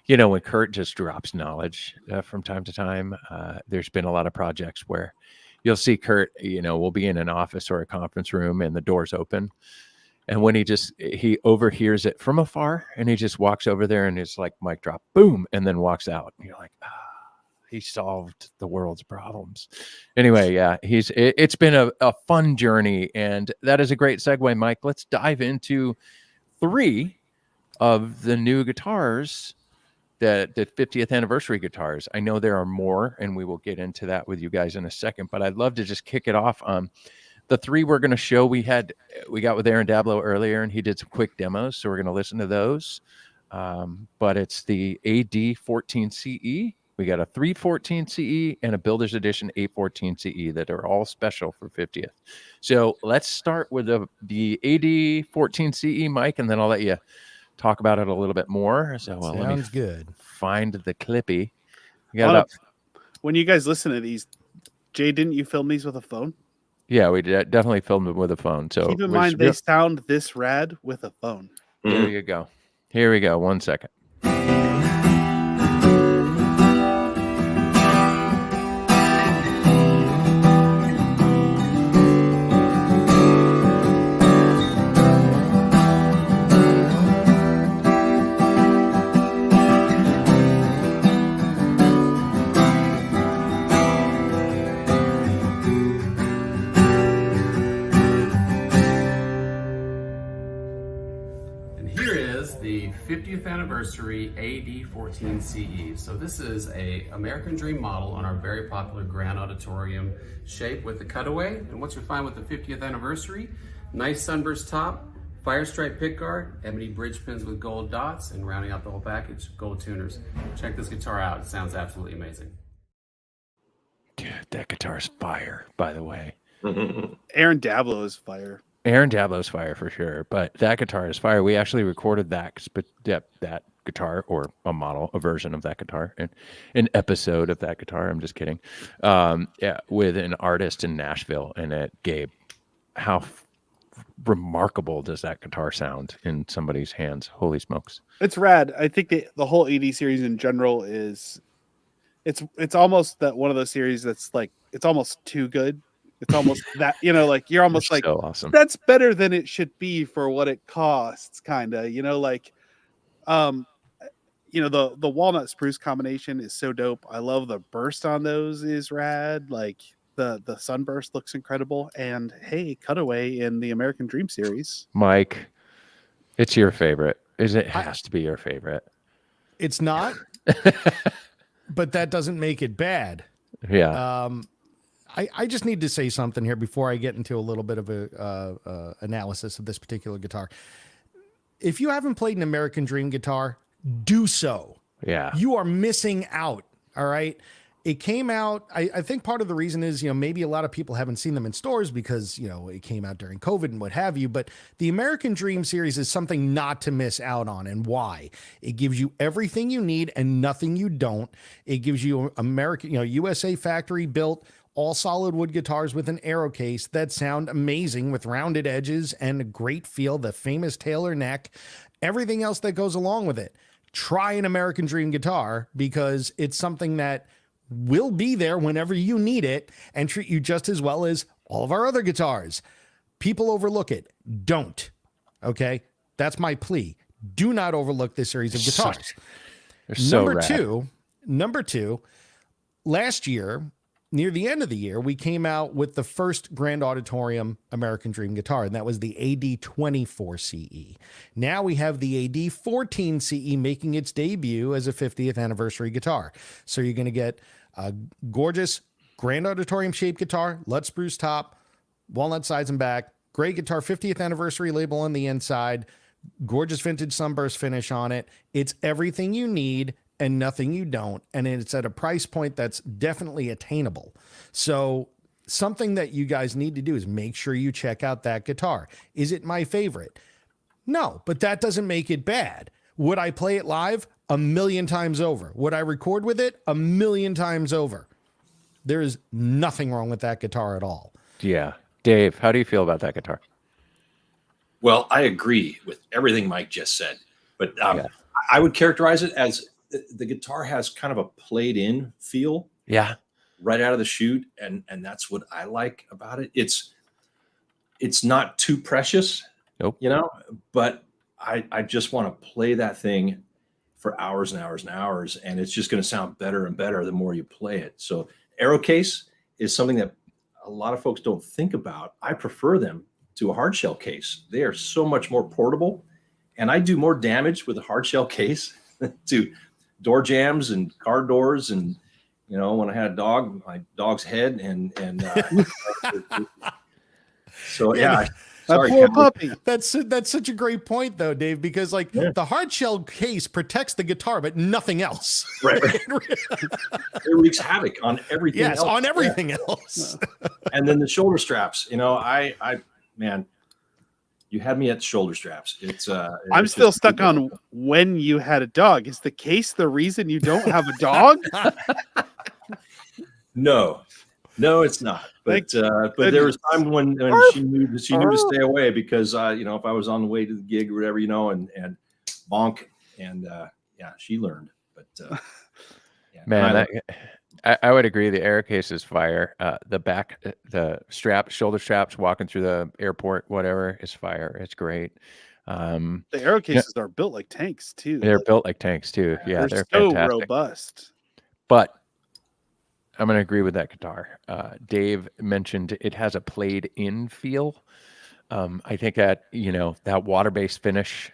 when Kurt just drops knowledge from time to time, there's been a lot of projects where you'll see Kurt, we'll be in an office or a conference room and the door's open. And when he overhears it from afar and he just walks over there and it's like mic drop, boom, and then walks out. And you're like, he solved the world's problems. Anyway, yeah, it's been a fun journey. And that is a great segue, Mike. Let's dive into 3 of the new guitars, the 50th anniversary guitars. I know there are more, and we will get into that with you guys in a second, but I'd love to just kick it off. The 3 we're going to show, we got with Aaron Dablow earlier, and he did some quick demos, so we're going to listen to those. But it's the AD14ce. We got a 314ce and a Builder's Edition 814ce that are all special for 50th. So let's start with the AD14ce, Mike, and then I'll let you talk about it a little bit more. So Sounds good. Find the clippy. When you guys listen to these, Jay, didn't you film these with a phone? Yeah, we definitely filmed them with a phone. So keep in mind they sound this rad with a phone. There you go. Here we go. 1 second. The 50th anniversary AD14ce. So this is a American Dream model on our very popular Grand Auditorium shape with the cutaway. And what you'll find with the 50th anniversary, nice sunburst top, fire stripe pickguard, ebony bridge pins with gold dots, and rounding out the whole package, gold tuners. Check this guitar out. It sounds absolutely amazing. Dude, that guitar's fire, by the way. Aaron Dablow is fire. Aaron Dablow's fire for sure, but that guitar is fire. We actually recorded that guitar, or a version of that guitar, and an episode of that guitar. I'm just kidding. With an artist in Nashville, and Gabe. remarkable does that guitar sound in somebody's hands? Holy smokes. It's rad. I think the whole AD series in general is it's almost that one of those series that's like it's almost too good. It's almost that, like you're almost like so awesome. That's better than it should be for what it costs, kind of, the walnut spruce combination is so dope. I love the burst on those is rad. Like the sunburst looks incredible. And hey, Cutaway in the American Dream series. Mike, it's your favorite. It has to be your favorite. It's not, but that doesn't make it bad. Yeah. I just need to say something here before I get into a little bit of a analysis of this particular guitar. If you haven't played an American Dream guitar, do so. Yeah. You are missing out. All right. It came out. I think part of the reason is, maybe a lot of people haven't seen them in stores because, it came out during COVID and what have you. But the American Dream series is something not to miss out on. And why? It gives you everything you need and nothing you don't. It gives you American, USA factory built, all solid wood guitars with an aero case that sound amazing with rounded edges and a great feel, the famous Taylor neck, everything else that goes along with it. Try an American Dream guitar because it's something that will be there whenever you need it and treat you just as well as all of our other guitars. People overlook it. Don't. Okay? That's my plea. Do not overlook this series of guitars. They're so rad. Number two, last year, near the end of the year, we came out with the first Grand Auditorium American Dream guitar, and that was the AD14ce. Now we have the AD14ce making its debut as a 50th anniversary guitar. So you're going to get a gorgeous Grand Auditorium shaped guitar, Lut spruce top, walnut sides and back, great guitar, 50th anniversary label on the inside, gorgeous vintage sunburst finish on it. It's everything you need and nothing you don't. And it's at a price point that's definitely attainable. So something that you guys need to do is make sure you check out that guitar. Is it my favorite? No, but that doesn't make it bad. Would I play it live? 1,000,000 times over. Would I record with it? 1,000,000 times over. There is nothing wrong with that guitar at all. Yeah. Dave, how do you feel about that guitar? Well, I agree with everything Mike just said, but I would characterize it as the guitar has kind of a played in feel. Yeah. Right out of the chute. And that's what I like about it. It's not too precious, nope. But I just want to play that thing for hours and hours and hours. And it's just going to sound better and better the more you play it. So aero case is something that a lot of folks don't think about. I prefer them to a hard shell case. They are so much more portable. And I do more damage with a hard shell case to door jams and car doors. And, when I had a dog, my dog's head so, yeah. Sorry, poor puppy. That's such a great point, though, Dave, because the hard shell case protects the guitar, but nothing else. Right. It wreaks havoc on everything. Yes, else. On everything else. And then the shoulder straps. Man, you had me at shoulder straps. I'm still stuck on when you had a dog. Is the case the reason you don't have a dog? No, it's not. But there was time when she knew to stay away because if I was on the way to the gig or whatever, and bonk, and she learned. But man, I would agree. The air case is fire. The back, the shoulder straps, walking through the airport, whatever, is fire. It's great. The aero cases are built like tanks too. They're built like tanks too. Yeah, they're so fantastic. robust. But I'm going to agree with that guitar. Dave mentioned it has a played in feel. I think that, that water-based finish,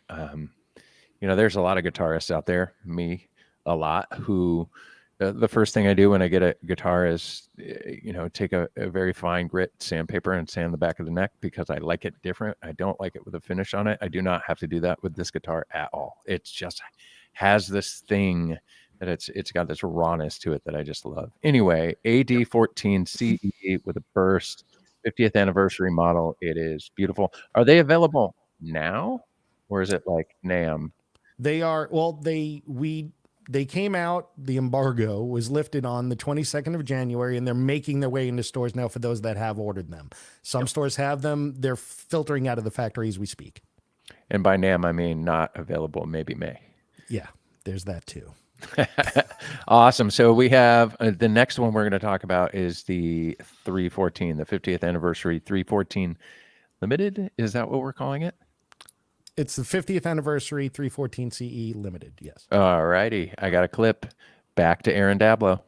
there's a lot of guitarists out there, me a lot, who the first thing I do when I get a guitar is, take a very fine grit sandpaper and sand the back of the neck because I like it different. I don't like it with a finish on it. I do not have to do that with this guitar at all. It just has this thing that it's got this rawness to it that I just love. Anyway, AD14ce with a burst, 50th anniversary model. It is beautiful. Are they available now, or is it like NAMM? They are. Well, we They came out, the embargo was lifted on the 22nd of January, and they're making their way into stores now for those that have ordered them. Some stores have them. They're filtering out of the factory as we speak. And by NAMM, I mean not available, maybe May. Yeah, there's that too. Awesome. So we have the next one we're going to talk about is the 314, the 50th anniversary 314 limited. Is that what we're calling it? It's the 50th anniversary 314 CE limited. Yes. All righty. I got a clip. Back to Aaron Dablo.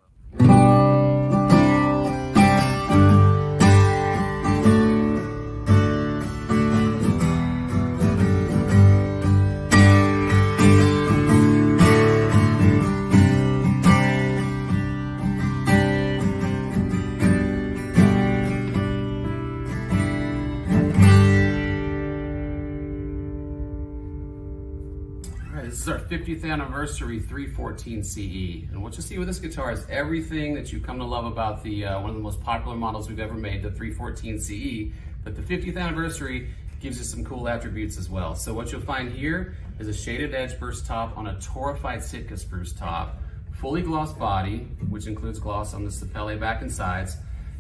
This is our 50th anniversary 314 CE. And what you'll see with this guitar is everything that you've come to love about the one of the most popular models we've ever made, the 314 CE. But the 50th anniversary gives you some cool attributes as well. So what you'll find here is a shaded edge burst top on a torrefied Sitka spruce top, fully gloss body, which includes gloss on the sapele back and sides.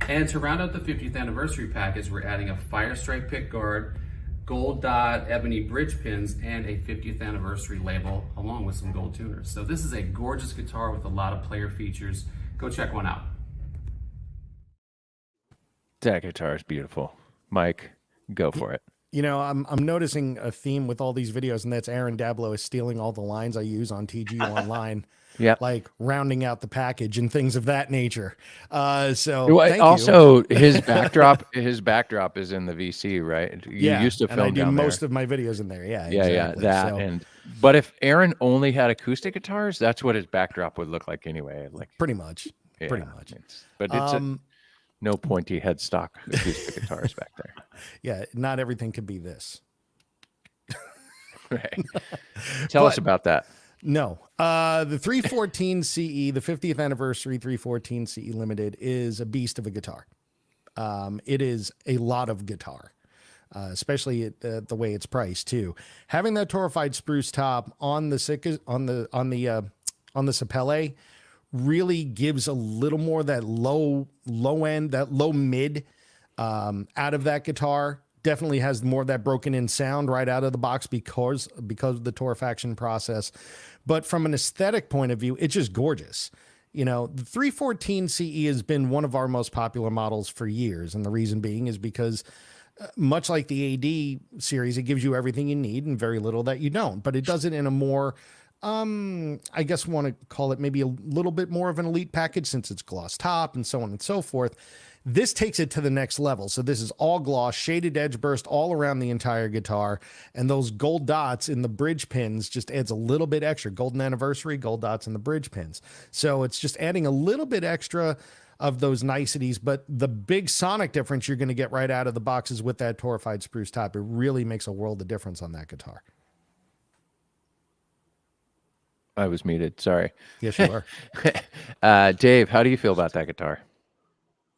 And to round out the 50th anniversary package, we're adding a fire stripe pick guard, gold dot ebony bridge pins, and a 50th anniversary label along with some gold tuners. So this is a gorgeous guitar with a lot of player features. Go check one out. That guitar is beautiful. Mike, go for it. You know, I'm noticing a theme with all these videos, and that's Aaron Dablo is stealing all the lines I use on TG Online. Yeah, like rounding out the package and things of that nature. So also his backdrop is in the VC, right? You used to film and I do down most there. of my videos in there. Yeah, exactly. But if Aaron only had acoustic guitars, that's what his backdrop would look like anyway. Like pretty much. But it's no pointy headstock acoustic guitars back there. Yeah, not everything could be this. Right. Tell us about that. No, the 314 CE, the 50th anniversary 314 CE limited is a beast of a guitar. It is a lot of guitar, especially the way it's priced too. Having that torrefied spruce top on the sapele really gives a little more of that low end, that low mid out of that guitar. Definitely has more of that broken in sound right out of the box because of the torrefaction process. But from an aesthetic point of view, it's just gorgeous. You know, the 314 CE has been one of our most popular models for years. And the reason being is because much like the AD series, it gives you everything you need and very little that you don't. But it does it in a more, I guess want to call it maybe a little bit more of an elite package since it's gloss top and so on and so forth. This takes it to the next level. So this is all gloss, shaded edge burst all around the entire guitar. And those gold dots in the bridge pins just adds a little bit extra. Golden anniversary, gold dots in the bridge pins. So it's just adding a little bit extra of those niceties. But the big sonic difference you're going to get right out of the box is with that torrefied spruce top. It really makes a world of difference on that guitar. I was muted. Sorry. Yes, you are. Dave, how do you feel about that guitar?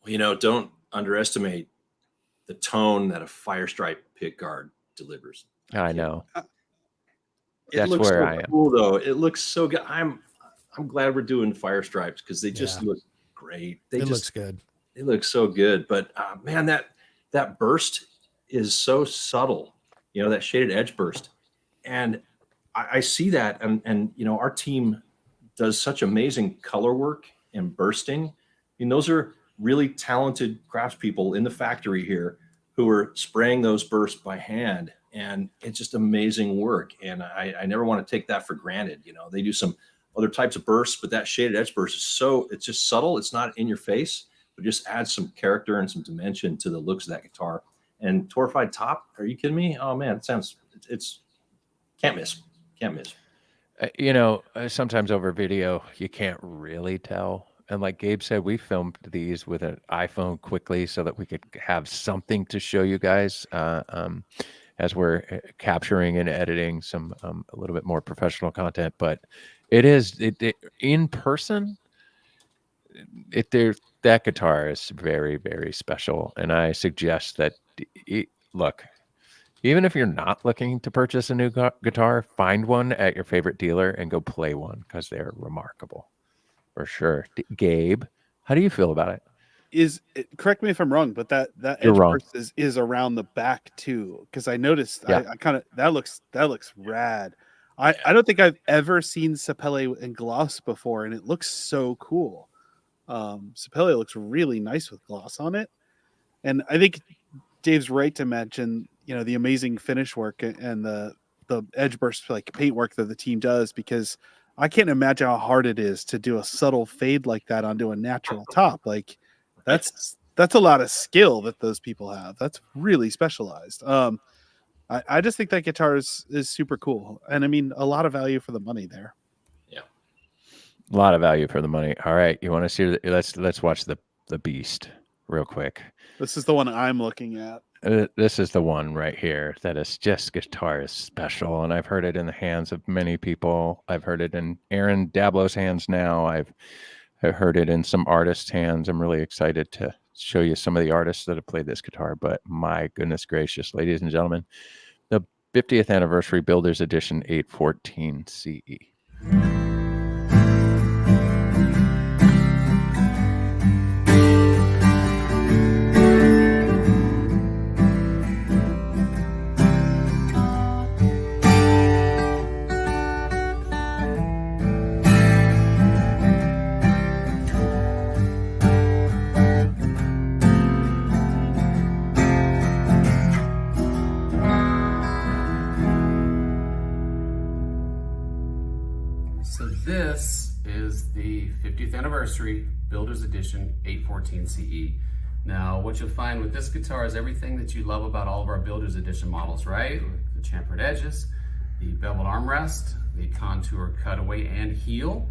Well, you know, don't underestimate the tone that a fire stripe pick guard delivers. I know. It looks where I am. Cool though. It looks so good. I'm glad we're doing fire stripes because they just look great. It looks good. It looks so good. But man, that burst is so subtle. You know, that shaded edge burst, and I see that, and you know, our team does such amazing color work and bursting. I mean, those are really talented craftspeople in the factory here who are spraying those bursts by hand, and it's just amazing work. And I never want to take that for granted. You know, they do some other types of bursts, but that shaded edge burst is it's just subtle. It's not in your face, but just adds some character and some dimension to the looks of that guitar. And torrefied top, are you kidding me? Oh man, it's can't miss. You know, sometimes over video, you can't really tell. And like Gabe said, we filmed these with an iPhone quickly so that we could have something to show you guys as we're capturing and editing some a little bit more professional content. But it is in person. That guitar is very, very special, and I suggest that look. Even if you're not looking to purchase a new guitar, find one at your favorite dealer and go play one because they're remarkable. For sure. Gabe, how do you feel about it? Correct me if I'm wrong, but that You're edge wrong. burst is around the back too, because I noticed Yeah. I kind of that looks rad. I don't think I've ever seen Sapele in gloss before, and it looks so cool. Sapele looks really nice with gloss on it, and I think Dave's right to mention the amazing finish work and the edge burst like paint work that the team does, because I can't imagine how hard it is to do a subtle fade like that onto a natural top. Like that's a lot of skill that those people have. That's really specialized. I just think that guitar is super cool, and I mean a lot of value for the money there. Yeah, a lot of value for the money. All right, you want to see? Let's watch the beast real quick. This is the one I'm looking at. This is the one right here that is just guitar is special, and I've heard it in the hands of many people. I've heard it in Aaron Dablow's hands now. I've heard it in some artists' hands. I'm really excited to show you some of the artists that have played this guitar, but my goodness gracious, ladies and gentlemen, the 50th anniversary Builders Edition 814 CE. So this is the 50th anniversary Builders Edition 814 CE. Now, what you'll find with this guitar is everything that you love about all of our Builders Edition models, right? The chamfered edges, the beveled armrest, the contour cutaway and heel.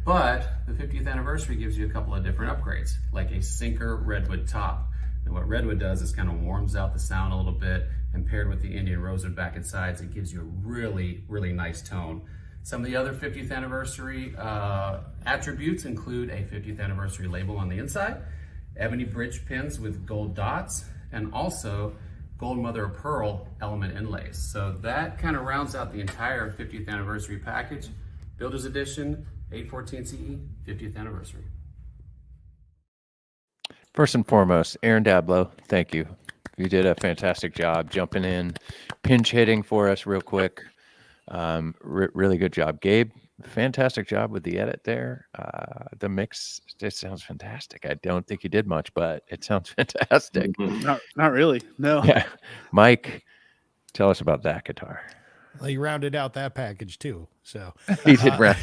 But the 50th anniversary gives you a couple of different upgrades, like a sinker redwood top. And what redwood does is kind of warms out the sound a little bit, and paired with the Indian rosewood back and sides, it gives you a really, really nice tone. Some of the other 50th anniversary attributes include a 50th anniversary label on the inside, ebony bridge pins with gold dots, and also gold mother of pearl element inlays. So that kind of rounds out the entire 50th anniversary package. Builders Edition 814 CE, 50th anniversary. First and foremost, Aaron Dablow, thank you. You did a fantastic job jumping in, pinch hitting for us real quick. Really good job, Gabe. Fantastic job with the edit there. The mix, it sounds fantastic. I don't think you did much, but it sounds fantastic. Not really. No. Yeah. Mike, tell us about that guitar. Well, he rounded out that package too. So he did.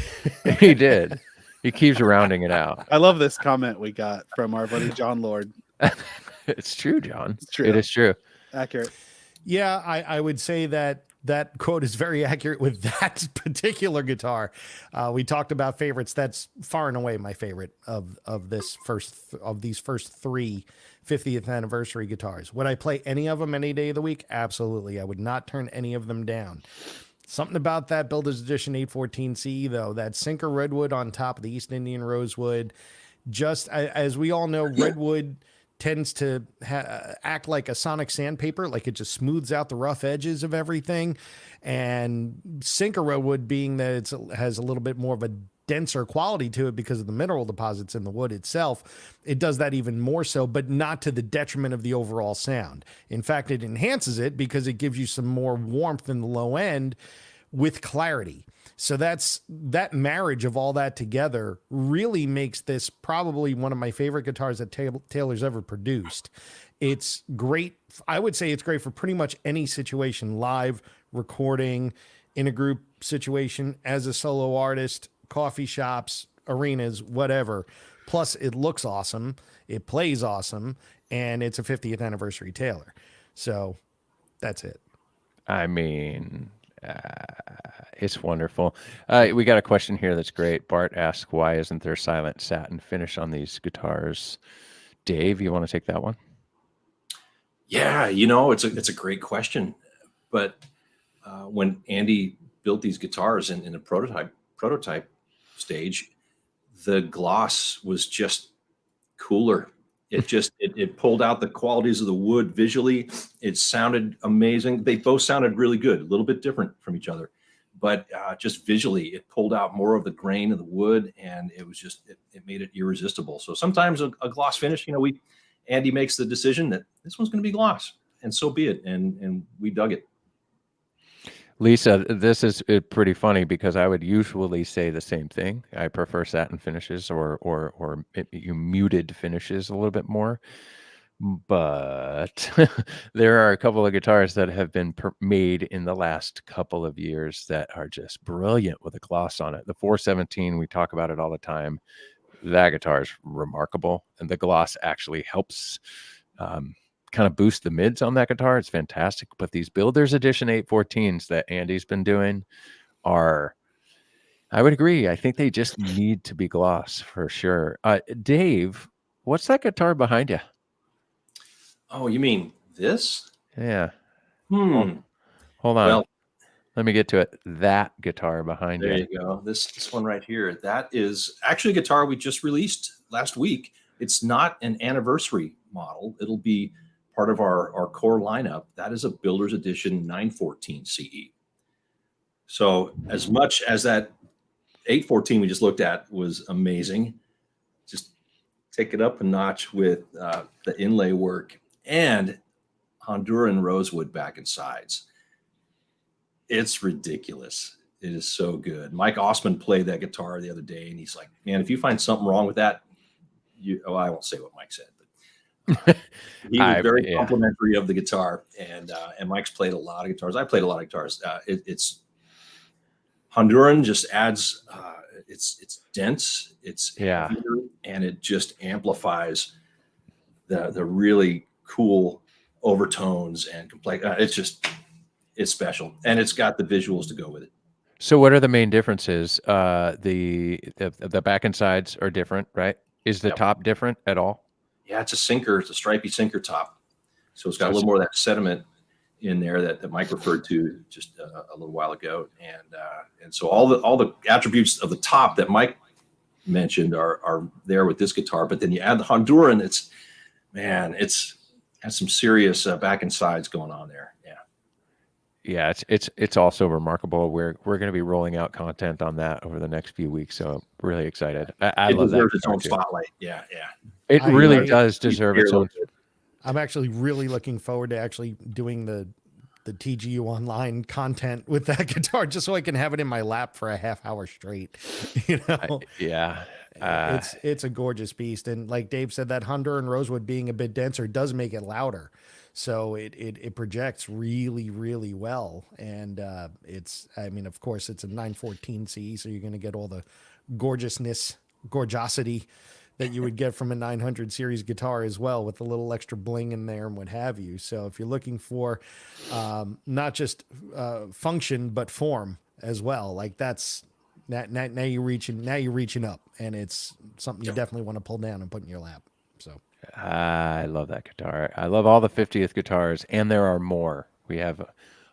He did. He keeps rounding it out. I love this comment we got from our buddy John Lord. It's true, John. It's true. It is true. Accurate. Yeah, I would say that quote is very accurate with that particular guitar. We talked about favorites. That's far and away my favorite of these first three 50th anniversary guitars. Would I play any of them any day of the week? Absolutely. I would not turn any of them down. Something about that Builders Edition 814 CE though, that sinker redwood on top of the East Indian rosewood, just as we all know, redwood tends to act like a sonic sandpaper, like it just smooths out the rough edges of everything. And sinker redwood, being that it has a little bit more of a denser quality to it because of the mineral deposits in the wood itself, it does that even more so, but not to the detriment of the overall sound. In fact, it enhances it because it gives you some more warmth in the low end with clarity. So that marriage of all that together really makes this probably one of my favorite guitars that Taylor's ever produced. It's great. I would say it's great for pretty much any situation, live, recording, in a group situation, as a solo artist, coffee shops, arenas, whatever. Plus, it looks awesome. It plays awesome. And it's a 50th anniversary Taylor. So that's it. I mean, it's wonderful. We got a question here that's great. Bart asks, why isn't there silent satin finish on these guitars? Dave, you want to take that one? Yeah, it's a great question. But when Andy built these guitars in a prototype stage, the gloss was just cooler It pulled out the qualities of the wood visually. It sounded amazing. They both sounded really good, a little bit different from each other, but just visually, it pulled out more of the grain of the wood, and it was just it made it irresistible. So sometimes a gloss finish, Andy makes the decision that this one's going to be gloss, and so be it. And we dug it. Lisa, this is pretty funny because I would usually say the same thing. I prefer satin finishes or muted finishes a little bit more. But there are a couple of guitars that have been made in the last couple of years that are just brilliant with a gloss on it. The 417, we talk about it all the time. That guitar is remarkable, and the gloss actually helps kind of boost the mids on that guitar. It's fantastic. But these Builder's Edition 814s that Andy's been doing are, I would agree, I think they just need to be gloss for sure. Dave, what's that guitar behind you? Oh, you mean this? Yeah. Hold on. Well, let me get to it. That guitar behind you. There you go. This one right here. That is actually a guitar we just released last week. It's not an anniversary model. It'll be part of our core lineup. That is a Builder's Edition 914 CE. So as much as that 814 we just looked at was amazing, just take it up a notch with the inlay work and Honduran rosewood back and sides. It's ridiculous. It is so good. Mike Osman played that guitar the other day, and he's like, man, if you find something wrong with that, I won't say what Mike said, but he was very complimentary of the guitar, and Mike's played a lot of guitars. I played a lot of guitars. It's Honduran just adds, it's dense, it's heavier, and it just amplifies the really cool overtones and complex. It's special, and it's got the visuals to go with it. So what are the main differences? The back and sides are different, right? Is the top different at all? Yeah, it's a sinker. It's a stripy sinker top. So it's got a little more of that sediment in there that Mike referred to just a little while ago. And so all the attributes of the top that Mike mentioned are there with this guitar. But then you add the Honduran, it's has some serious back and sides going on there. Yeah, it's also remarkable. We're going to be rolling out content on that over the next few weeks, so I'm really excited. I love that. It deserves its own spotlight. Yeah. It really does deserve its own. I'm actually really looking forward to actually doing the TGU online content with that guitar, just so I can have it in my lap for a half hour straight. It's a gorgeous beast, and like Dave said, that Honduran rosewood being a bit denser does make it louder. So it projects really, really well. And of course, it's a 914 CE, so you're going to get all the gorgeosity that you would get from a 900 series guitar as well, with a little extra bling in there and what have you. So if you're looking for not just function, but form as well, like that's now you're reaching up, and it's something you definitely want to pull down and put in your lap. So. I love that guitar. I love all the 50th guitars, and there are more. We have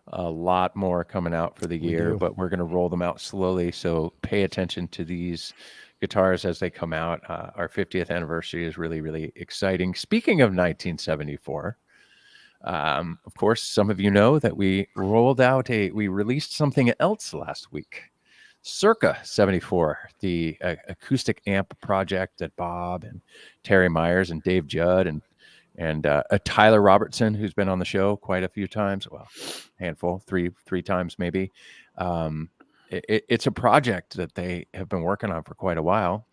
a lot more coming out for the year, but we're going to roll them out slowly. So pay attention to these guitars as they come out. Our 50th anniversary is really, really exciting. Speaking of 1974, of course, some of you know that we released something else last week. Circa 74, the acoustic amp project that Bob and Terry Myers and Dave Judd and Tyler Robertson, who's been on the show quite a few times, well, handful, three times maybe. It's a project that they have been working on for quite a while,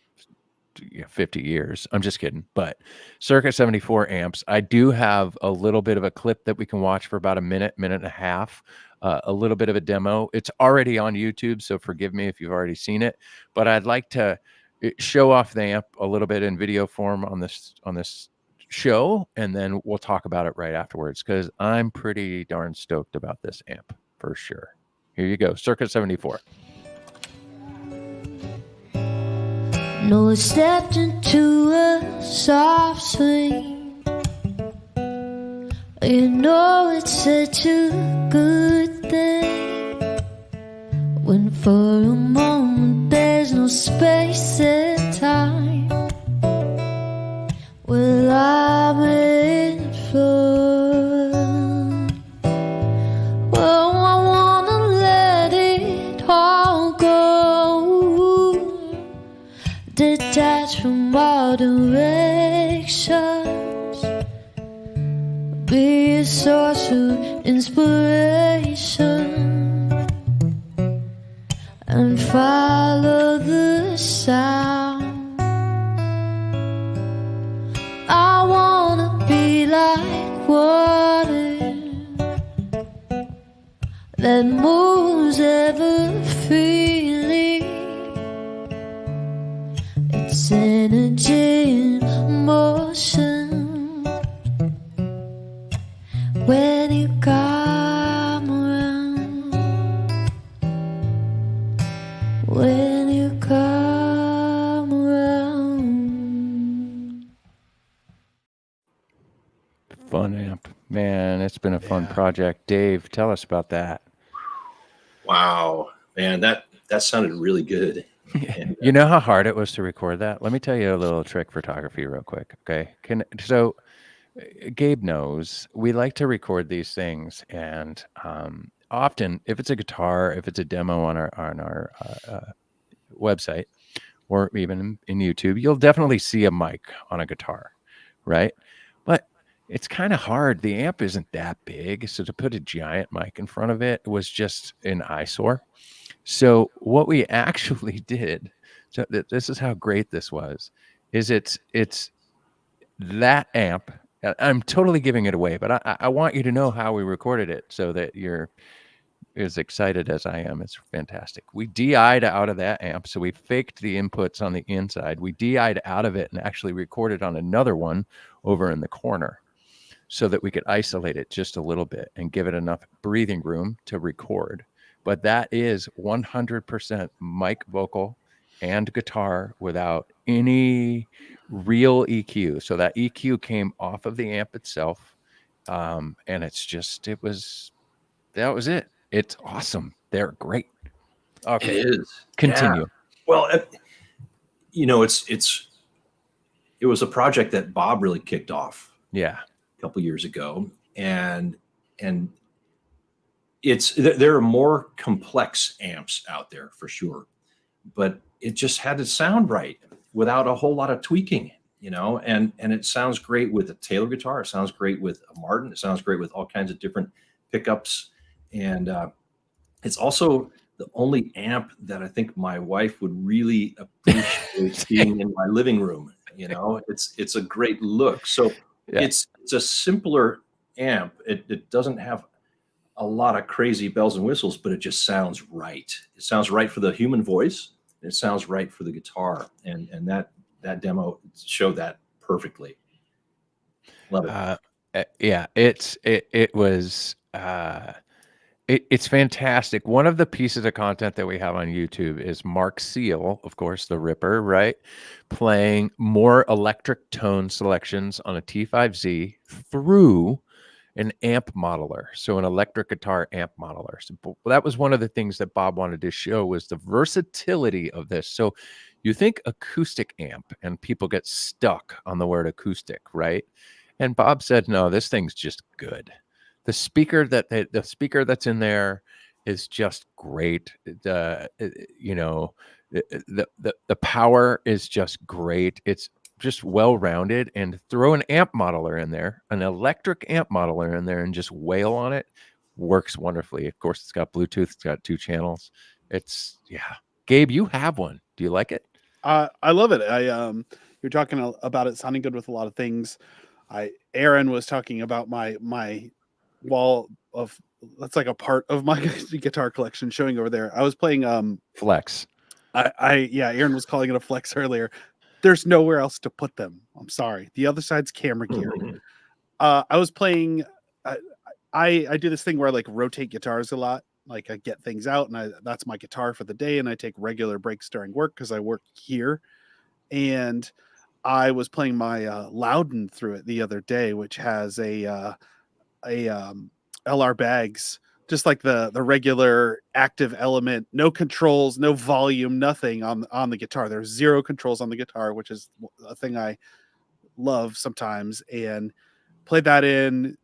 50 years. I'm just kidding. But Circa 74 amps. I do have a little bit of a clip that we can watch for about a minute and a half. A little bit of a demo. It's already on YouTube, so forgive me if you've already seen it. But I'd like to show off the amp a little bit in video form on this show, and then we'll talk about it right afterwards, because I'm pretty darn stoked about this amp for sure. Here you go, Circa 74. No, I stepped into a soft swing. You know it's such a good thing when for a moment there's no space and time. Well, detached from all directions. Be a source of inspiration and follow the sound. I wanna be like water that moves ever freely. It's energy in motion when you come around. When you come around. Fun amp. Man, it's been a fun project. Dave, tell us about that. Wow, man, that sounded really good. And, You know how hard it was to record that? Let me tell you a little trick photography real quick, okay? So Gabe knows we like to record these things, and often if it's a guitar, if it's a demo on our website, or even in YouTube, you'll definitely see a mic on a guitar, right? But it's kind of hard. The amp isn't that big, so to put a giant mic in front of it was just an eyesore. So what we actually did, so this is how great this was, is it's that amp. I'm totally giving it away, but I want you to know how we recorded it so that you're as excited as I am. It's fantastic. We DI'd out of that amp, so we faked the inputs on the inside. We DI'd out of it and actually recorded on another one over in the corner, so that we could isolate it just a little bit and give it enough breathing room to record. But that is 100% mic, vocal, and guitar without any real EQ. So that EQ came off of the amp itself. And that was it. It's awesome. They're great. Okay. it is. Continue. Yeah. Well, it was a project that Bob really kicked off. Yeah. Couple years ago, and there are more complex amps out there for sure, but it just had to sound right without a whole lot of tweaking, and it sounds great with a Taylor guitar, it sounds great with a Martin, it sounds great with all kinds of different pickups, and it's also the only amp that I think my wife would really appreciate being in my living room. It's a great look. So Yeah. it's a simpler amp. It doesn't have a lot of crazy bells and whistles, but it just sounds right. It sounds right for the human voice. And it sounds right for the guitar. And that demo showed that perfectly. Love it. Yeah, it's fantastic. One of the pieces of content that we have on YouTube is Mark Seal, of course, the Ripper, right? Playing more electric tone selections on a T5Z through an amp modeler. So an electric guitar amp modeler. So that was one of the things that Bob wanted to show, was the versatility of this. So you think acoustic amp and people get stuck on the word acoustic, right? And Bob said, no, this thing's just good. The speaker that's in there is just great. The power is just great. It's just well-rounded, and throw an amp modeler in there, an electric amp modeler in there, and just wail on it, works wonderfully. Of course, it's got Bluetooth, it's got 2 channels. Gabe, you have one. Do you like it? I love it. You're talking about it sounding good with a lot of things. Aaron was talking about my wall of, that's like a part of my guitar collection showing over there. I was playing Flex. Aaron was calling it a flex earlier. There's nowhere else to put them. I'm sorry. The other side's camera gear. I was playing. I do this thing where I like rotate guitars a lot. Like I get things out, and that's my guitar for the day, and I take regular breaks during work because I work here. And I was playing my Loudon through it the other day, which has a LR Bags, just like the regular active element, no controls, no volume, nothing on the guitar. There's 0 controls on the guitar, which is a thing I love sometimes, and played that in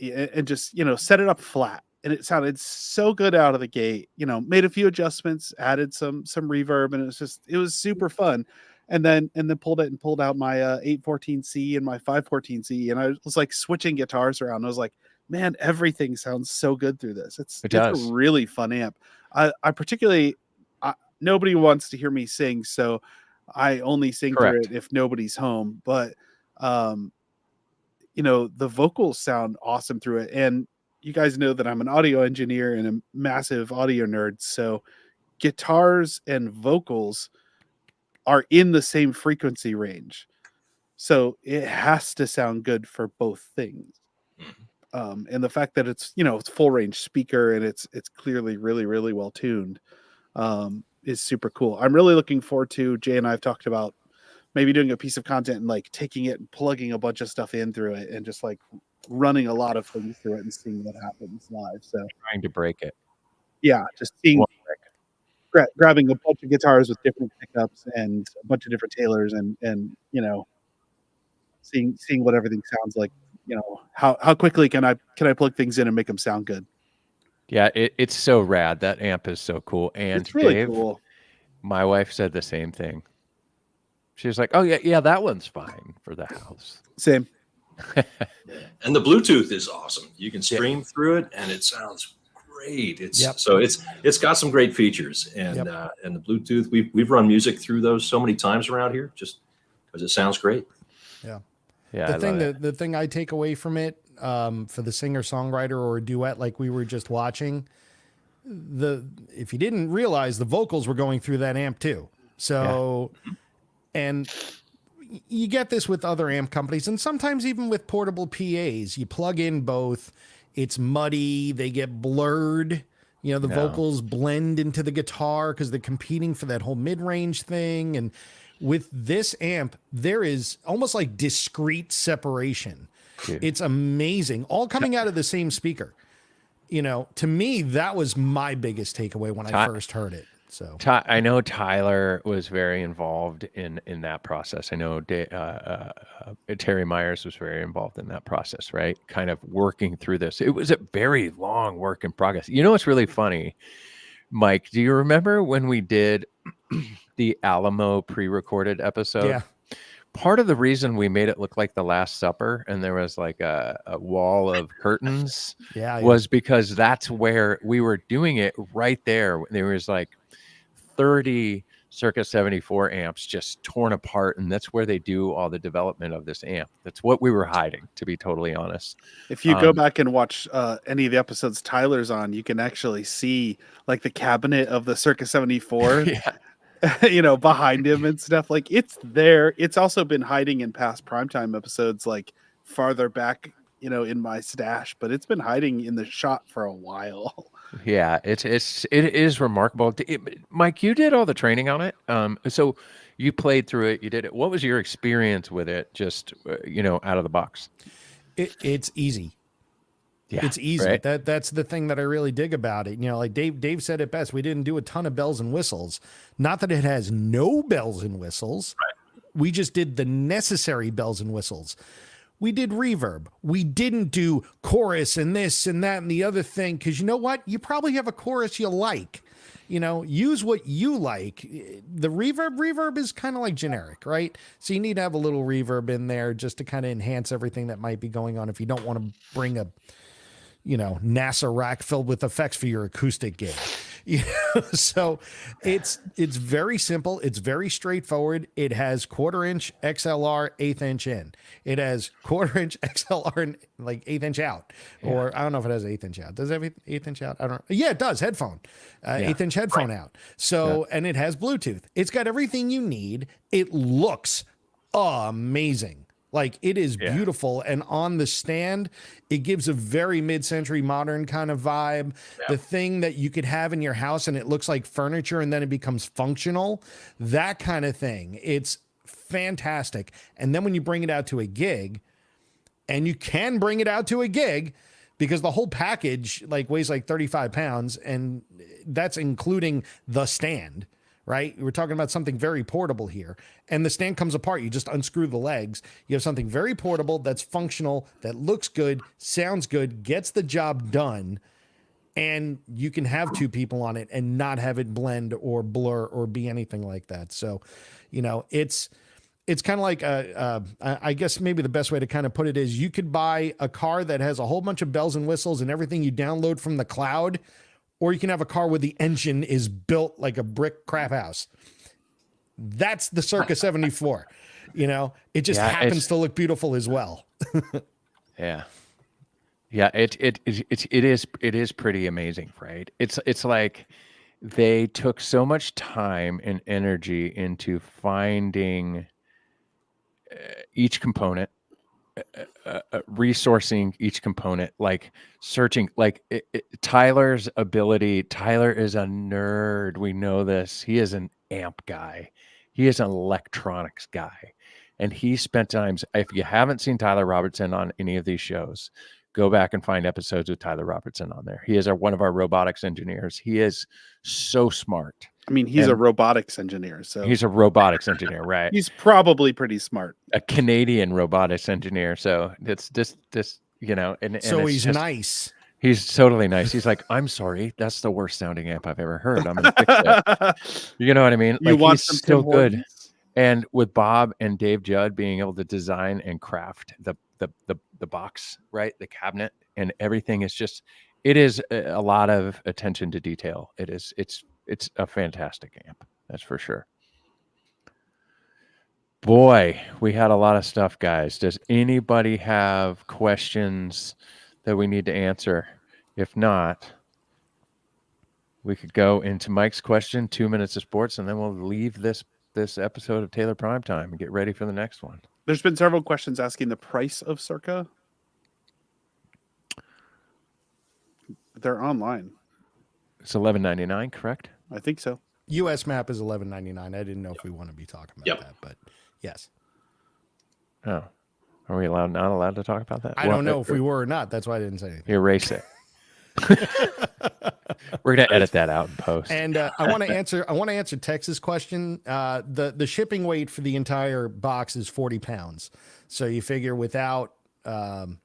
and just, set it up flat. And it sounded so good out of the gate, made a few adjustments, added some reverb, and it was super fun. and then pulled out my 814C and my 514C, and I was like switching guitars around. I was like, man, everything sounds so good through this. It's a really fun amp. I particularly, nobody wants to hear me sing, so I only sing through it if nobody's home. But the vocals sound awesome through it, and you guys know that I'm an audio engineer and a massive audio nerd, so guitars and vocals are in the same frequency range, so it has to sound good for both things. And the fact that it's it's full range speaker and it's clearly really, really well tuned is super cool. I'm really looking forward to, Jay and I have talked about maybe doing a piece of content and like taking it and plugging a bunch of stuff in through it and just like running a lot of things through it and seeing what happens live. So trying to break it. Yeah, just seeing grabbing a bunch of guitars with different pickups and a bunch of different tailors and seeing what everything sounds like. How quickly can I plug things in and make them sound good? Yeah, it's so rad. That amp is so cool. And it's really Dave, cool. My wife said the same thing. She was like, "Oh yeah, that one's fine for the house." Same. And the Bluetooth is awesome. You can stream through it, and it sounds great. So it's got some great features, and the Bluetooth. We've run music through those so many times around here, just because it sounds great. Yeah. The thing I take away from it, for the singer-songwriter or a duet like we were just watching, if you didn't realize, the vocals were going through that amp too. So, and you get this with other amp companies, and sometimes even with portable PAs, you plug in both, it's muddy, they get blurred. The vocals blend into the guitar because they're competing for that whole mid-range thing. And with this amp, there is almost like discrete separation. Dude. It's amazing. All coming out of the same speaker. To me, that was my biggest takeaway when I first heard it. So I know Tyler was very involved in that process. I know Terry Myers was very involved in that process, right? Kind of working through this. It was a very long work in progress. What's really funny, Mike? Do you remember when we did the Alamo pre-recorded episode? Yeah. Part of the reason we made it look like The Last Supper and there was like a wall of curtains was because that's where we were doing it right there. There was like 30 Circa 74 amps just torn apart, and that's where they do all the development of this amp. That's what we were hiding, to be totally honest. If you go back and watch any of the episodes Tyler's on, you can actually see like the cabinet of the Circa 74 behind him and stuff. Like, it's there. It's also been hiding in past Primetime episodes, like farther back, in my stash, but it's been hiding in the shot for a while. Yeah, it is remarkable. Mike, you did all the training on it. So you played through it, you did it. What was your experience with it? Just, out of the box. It's easy. Yeah, it's easy. Right? That's the thing that I really dig about it. Like Dave said it best. We didn't do a ton of bells and whistles. Not that it has no bells and whistles. Right. We just did the necessary bells and whistles. We did reverb. We didn't do chorus and this and that and the other thing, because you know what? You probably have a chorus you like. Use what you like. The reverb is kind of like generic, right? So you need to have a little reverb in there just to kind of enhance everything that might be going on if you don't want to bring a NASA rack filled with effects for your acoustic gig. So it's very simple. It's very straightforward. It has 1/4 inch XLR, 1/8 inch in. It has 1/4 inch XLR and like 1/8 inch out. Or I don't know if it has 1/8 inch out. Does it have 1/8 inch out? I don't know. Yeah, it does. Headphone, 1/8 inch headphone out. So, and it has Bluetooth. It's got everything you need. It looks amazing. Like, it is beautiful. And on the stand, it gives a very mid-century modern kind of vibe. Yeah. The thing that you could have in your house and it looks like furniture and then it becomes functional, that kind of thing. It's fantastic. And then when you bring it out to a gig, and you can bring it out to a gig because the whole package weighs like 35 pounds, and that's including the stand. Right? We're talking about something very portable here. And the stand comes apart. You just unscrew the legs. You have something very portable that's functional, that looks good, sounds good, gets the job done. and you can have two people on it and not have it blend or blur or be anything like that. So, it's kind of like, I guess maybe the best way to kind of put it is you could buy a car that has a whole bunch of bells and whistles and everything you download from the cloud, or you can have a car where the engine is built like a brick crap house. That's the Circa 74. It just happens to look beautiful as well. Yeah. Yeah, it is pretty amazing, right? It's like they took so much time and energy into finding each component, resourcing each component, like searching, like Tyler's ability. Tyler is a nerd. We know this. He is an amp guy. He is an electronics guy. And he spent times, if you haven't seen Tyler Robertson on any of these shows, go back and find episodes with Tyler Robertson on there. He is one of our robotics engineers. He is so smart. I mean, he's a robotics engineer. So he's a robotics engineer, right? He's probably pretty smart. A Canadian robotics engineer. So it's this, and so he's nice. He's totally nice. He's like, I'm sorry, that's the worst sounding amp I've ever heard. I'm gonna fix it. You know what I mean? You like want he's some still Tim good. Hortons? And with Bob and Dave Judd being able to design and craft the box, right, the cabinet, and everything is just, it is a lot of attention to detail. It's a fantastic amp, that's for sure. Boy, we had a lot of stuff, guys. Does anybody have questions that we need to answer? If not, we could go into Mike's question, 2 minutes of sports, and then we'll leave this episode of Taylor Primetime and get ready for the next one. There's been several questions asking the price of Circa. They're online. It's $11.99, correct? I think so. US map is $11.99. I didn't know if we want to be talking about that, but yes. Oh, are we not allowed to talk about that? I don't know if we were or not. That's why I didn't say anything. Erase it. We're gonna edit that out in post. And I want to answer Texas' question. The shipping weight for the entire box is 40 pounds. So you figure without the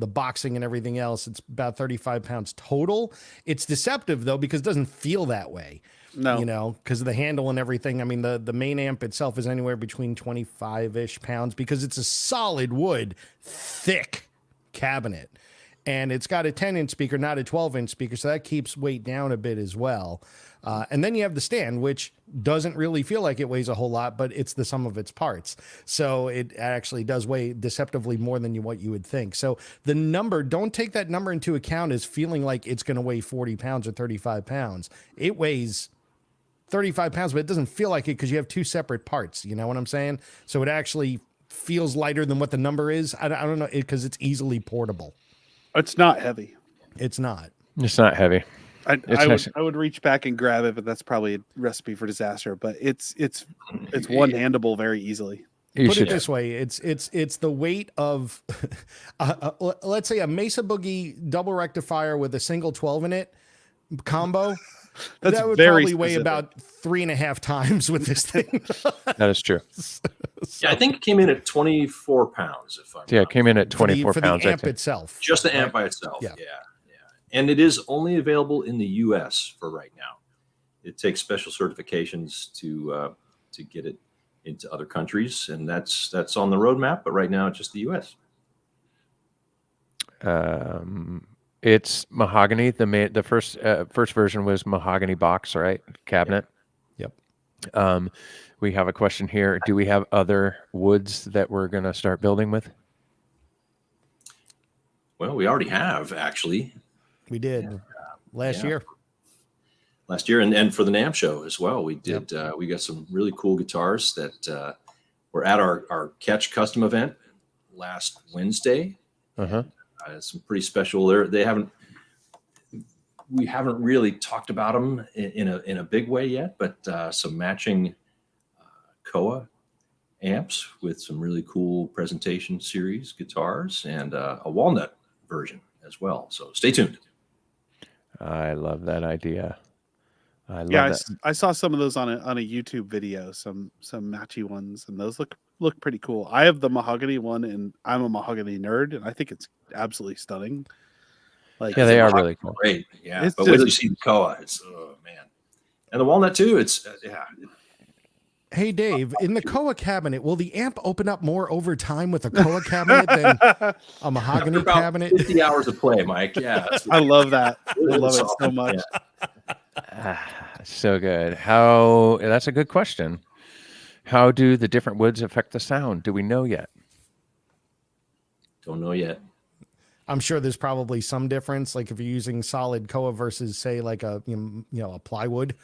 boxing and everything else, it's about 35 pounds total. It's deceptive though, because it doesn't feel that way. No, because of the handle and everything. I mean, the main amp itself is anywhere between 25-ish pounds because it's a solid wood, thick cabinet. And it's got a 10-inch speaker, not a 12-inch speaker, so that keeps weight down a bit as well. And then you have the stand, which doesn't really feel like it weighs a whole lot, but it's the sum of its parts. So it actually does weigh deceptively more than what you would think. So the number, don't take that number into account as feeling like it's going to weigh 40 pounds or 35 pounds. It weighs 35 pounds, but it doesn't feel like it because you have two separate parts. You know what I'm saying? So it actually feels lighter than what the number is. I don't know, because it's easily portable. It's not heavy. It's not. It's not heavy. I would reach back and grab it, but that's probably a recipe for disaster. But it's one-handable very easily. Put it this way: it's the weight of, let's say, a Mesa Boogie double rectifier with a single 12 in it combo. That would probably weigh about 3.5 times with this thing. That is true. Yeah, I think it came in at 24 pounds. It came in at 24 pounds. For the amp itself. Just the amp by itself. Yeah. And it is only available in the U.S. for right now. It takes special certifications to get it into other countries, and that's on the roadmap. But right now, it's just the U.S. It's mahogany. The first version was mahogany box, right? Cabinet. Yep. We have a question here. Do we have other woods that we're going to start building with? Well, we already have, actually. We did last year. Last year, and for the NAMM show as well. We did. We got some really cool guitars that were at our Catch Custom event last Wednesday. Some pretty special. We haven't really talked about them in a big way yet, but some matching Koa amps with some really cool presentation series guitars and a walnut version as well. So stay tuned. I love that idea. I saw some of those on a YouTube video, some matchy ones, and those look pretty cool. I have the mahogany one, and I'm a mahogany nerd, and I think it's absolutely stunning. Like, Yeah, they are really cool. Great. Yeah. It's But when you just- see the Koa, it's, oh, man. And the walnut, too. It's, yeah. Hey, Dave, in the Koa cabinet, will the amp open up more over time with a Koa cabinet than a mahogany About cabinet? 50 hours of play, Mike. Yeah. That's I love that. I really love it soft. so much. Yeah. So good. That's a good question. How do the different woods affect the sound? Do we know yet? Don't know yet. I'm sure there's probably some difference. Like if you're using solid Koa versus say like a a plywood,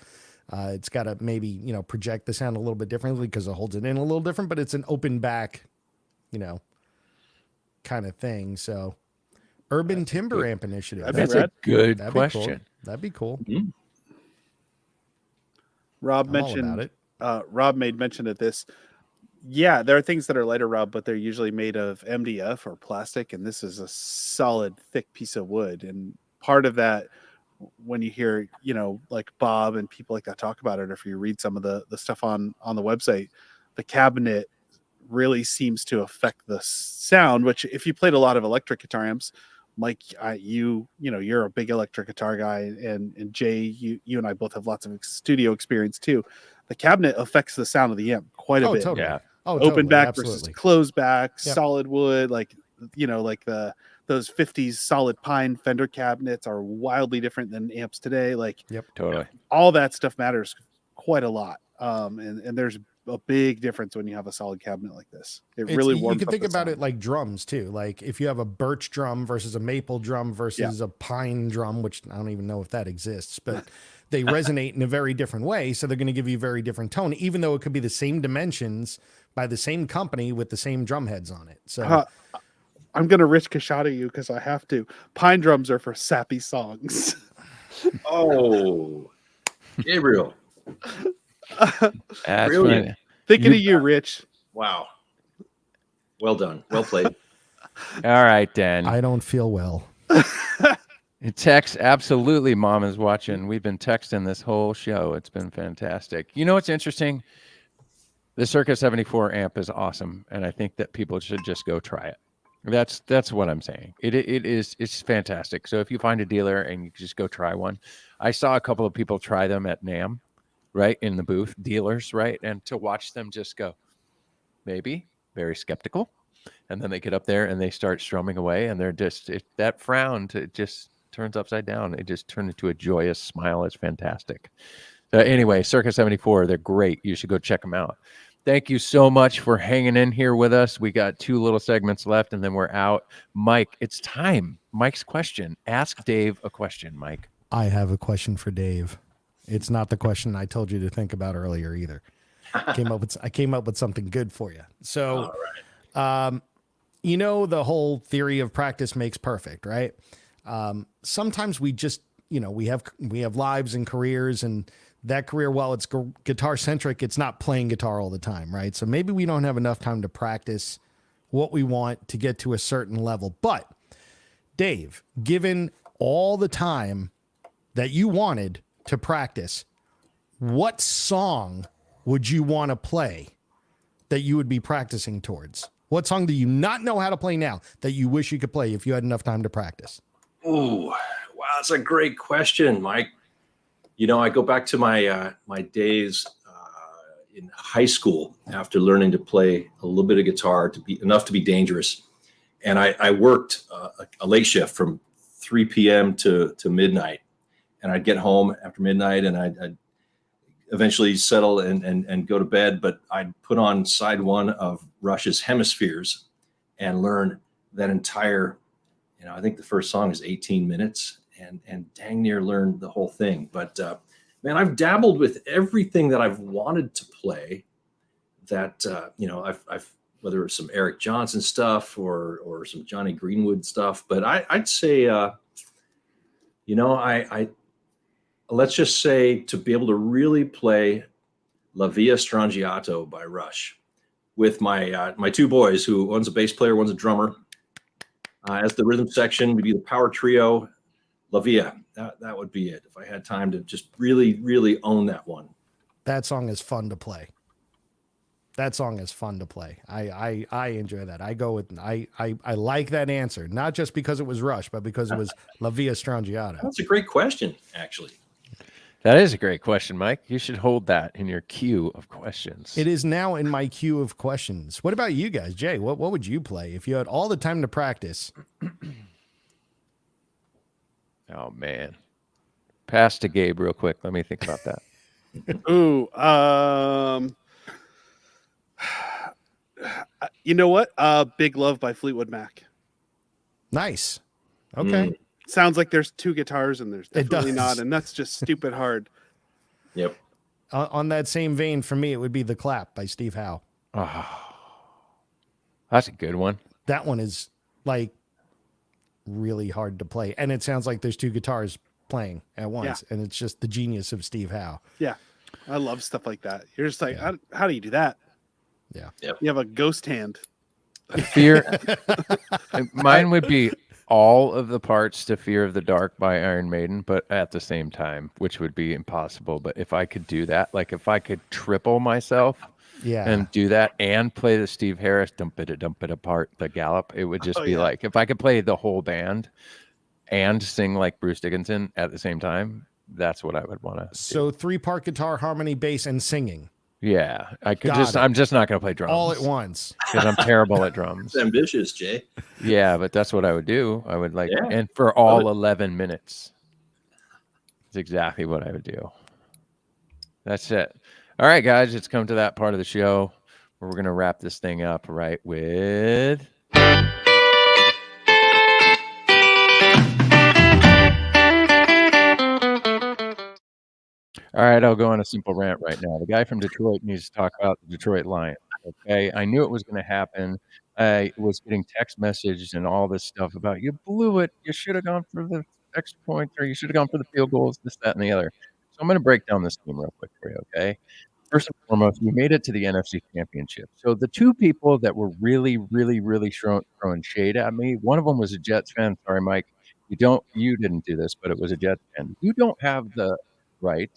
it's got to maybe project the sound a little bit differently because it holds it in a little different. But it's an open back, kind of thing. So, urban timber amp initiative. That'd be That's rad. a good That'd be cool. question. That'd be cool. Rob I'm all mentioned about it. Rob made mention of this. Yeah, there are things that are lighter, Rob, but they're usually made of MDF or plastic, and this is a solid, thick piece of wood. And part of that, when you hear, like Bob and people like that talk about it, or if you read some of the stuff on the website, the cabinet really seems to affect the sound. Which, if you played a lot of electric guitar amps, Mike, you're a big electric guitar guy, and Jay, you and I both have lots of studio experience too. The cabinet affects the sound of the amp quite a bit. Totally. Yeah. Oh, Open totally, back absolutely. versus closed back, Yep. solid wood, like those 50s solid pine Fender cabinets are wildly different than amps today. Like, Totally. all that stuff matters quite a lot. And there's a big difference when you have a solid cabinet like this. It really warms You can up think the about sound. it like drums too. Like if you have a birch drum versus a maple drum versus a pine drum, which I don't even know if that exists, but they resonate in a very different way. So they're going to give you very different tone, even though it could be the same dimensions by the same company with the same drum heads on it. So I'm going to Rich Kashada you because I have to. Pine drums are for sappy songs. Oh, Gabriel. That's Brilliant. funny. Thinking of you, Rich. Wow. Well done. Well played. All right, Dan. I don't feel well. Text, absolutely. Mom is watching. We've been texting this whole show. It's been fantastic. You know what's interesting? The Circa 74 amp is awesome, and I think that people should just go try it. That's what I'm saying. It's fantastic. So if you find a dealer and you just go try one, I saw a couple of people try them at NAMM, right, in the booth, dealers, right, and to watch them just go, maybe, very skeptical, and then they get up there and they start strumming away, and they're just that frown just turns upside down. It just turned into a joyous smile. It's fantastic. Anyway, Circa 74, they're great. You should go check them out. Thank you so much for hanging in here with us. We got 2 little segments left, and then we're out. Mike, it's time. Mike's question. Ask Dave a question, Mike. I have a question for Dave. It's not the question I told you to think about earlier either. I came up with something good for you. So, the whole theory of practice makes perfect, right? Sometimes we just, we have lives and careers, and that career, while it's guitar centric, it's not playing guitar all the time, right? So maybe we don't have enough time to practice what we want to get to a certain level. But Dave, given all the time that you wanted to practice, what song would you want to play that you would be practicing towards? What song do you not know how to play now that you wish you could play if you had enough time to practice? Oh, wow. That's a great question, Mike. I go back to my days in high school after learning to play a little bit of guitar to be enough to be dangerous. And I worked a late shift from 3 p.m. to midnight. And I'd get home after midnight and I'd eventually settle and go to bed. But I'd put on side 1 of Rush's Hemispheres and learn that entire, I think the first song is 18 minutes. And dang near learned the whole thing. But man, I've dabbled with everything that I've wanted to play that, I've whether it's some Eric Johnson stuff or some Johnny Greenwood stuff. But I'd say, I let's just say to be able to really play La Via Strangiato by Rush with my 2 boys, who one's a bass player, one's a drummer. As the rhythm section, maybe the power trio. La Via, that would be it if I had time to just really, really own that one. That song is fun to play. That song is fun to play. I enjoy that. I go with I like that answer, not just because it was Rush, but because it was La Via Strangiata. That's a great question, actually. That is a great question, Mike. You should hold that in your queue of questions. It is now in my queue of questions. What about you guys, Jay? What would you play if you had all the time to practice? Oh man, pass to Gabe real quick. Let me think about that. Ooh, you know what? Big Love by Fleetwood Mac. Nice. Okay. Sounds like there's two guitars and there's definitely does. not, and that's just stupid hard. Yep. On that same vein, for me, it would be The Clap by Steve Howe. Oh, that's a good one. That one is like really hard to play, and it sounds like there's two guitars playing at once, and it's just the genius of Steve Howe. Yeah, I love stuff like that. You're just like, how do you do that? Yeah. Yep. You have a ghost hand. Fear. Mine would be all of the parts to Fear of the Dark by Iron Maiden, but at the same time, which would be impossible. But if I could do that, like if I could triple myself and do that and play the Steve Harris dump it apart, the Gallop, it would just be like, if I could play the whole band and sing like Bruce Dickinson at the same time, that's what I would want to So 3-part guitar, harmony, bass, and singing. Yeah, I could Got it. I'm just not going to play drums All at once. because I'm terrible at drums. It's ambitious, Jay. Yeah, but that's what I would do. I would like, and for all 11 minutes, it's exactly what I would do. That's it. All right, guys, it's come to that part of the show where we're going to wrap this thing up right with. All right, I'll go on a simple rant right now. The guy from Detroit needs to talk about the Detroit Lions. Okay, I knew it was going to happen. I was getting text messages and all this stuff about you blew it. You should have gone for the extra points, or you should have gone for the field goals, this, that, and the other. So I'm going to break down this game real quick for you. Okay, first and foremost, we made it to the NFC Championship. So the two people that were really throwing shade at me, one of them was a Jets fan. Sorry, Mike, you didn't do this, but it was a Jets fan. You don't have the right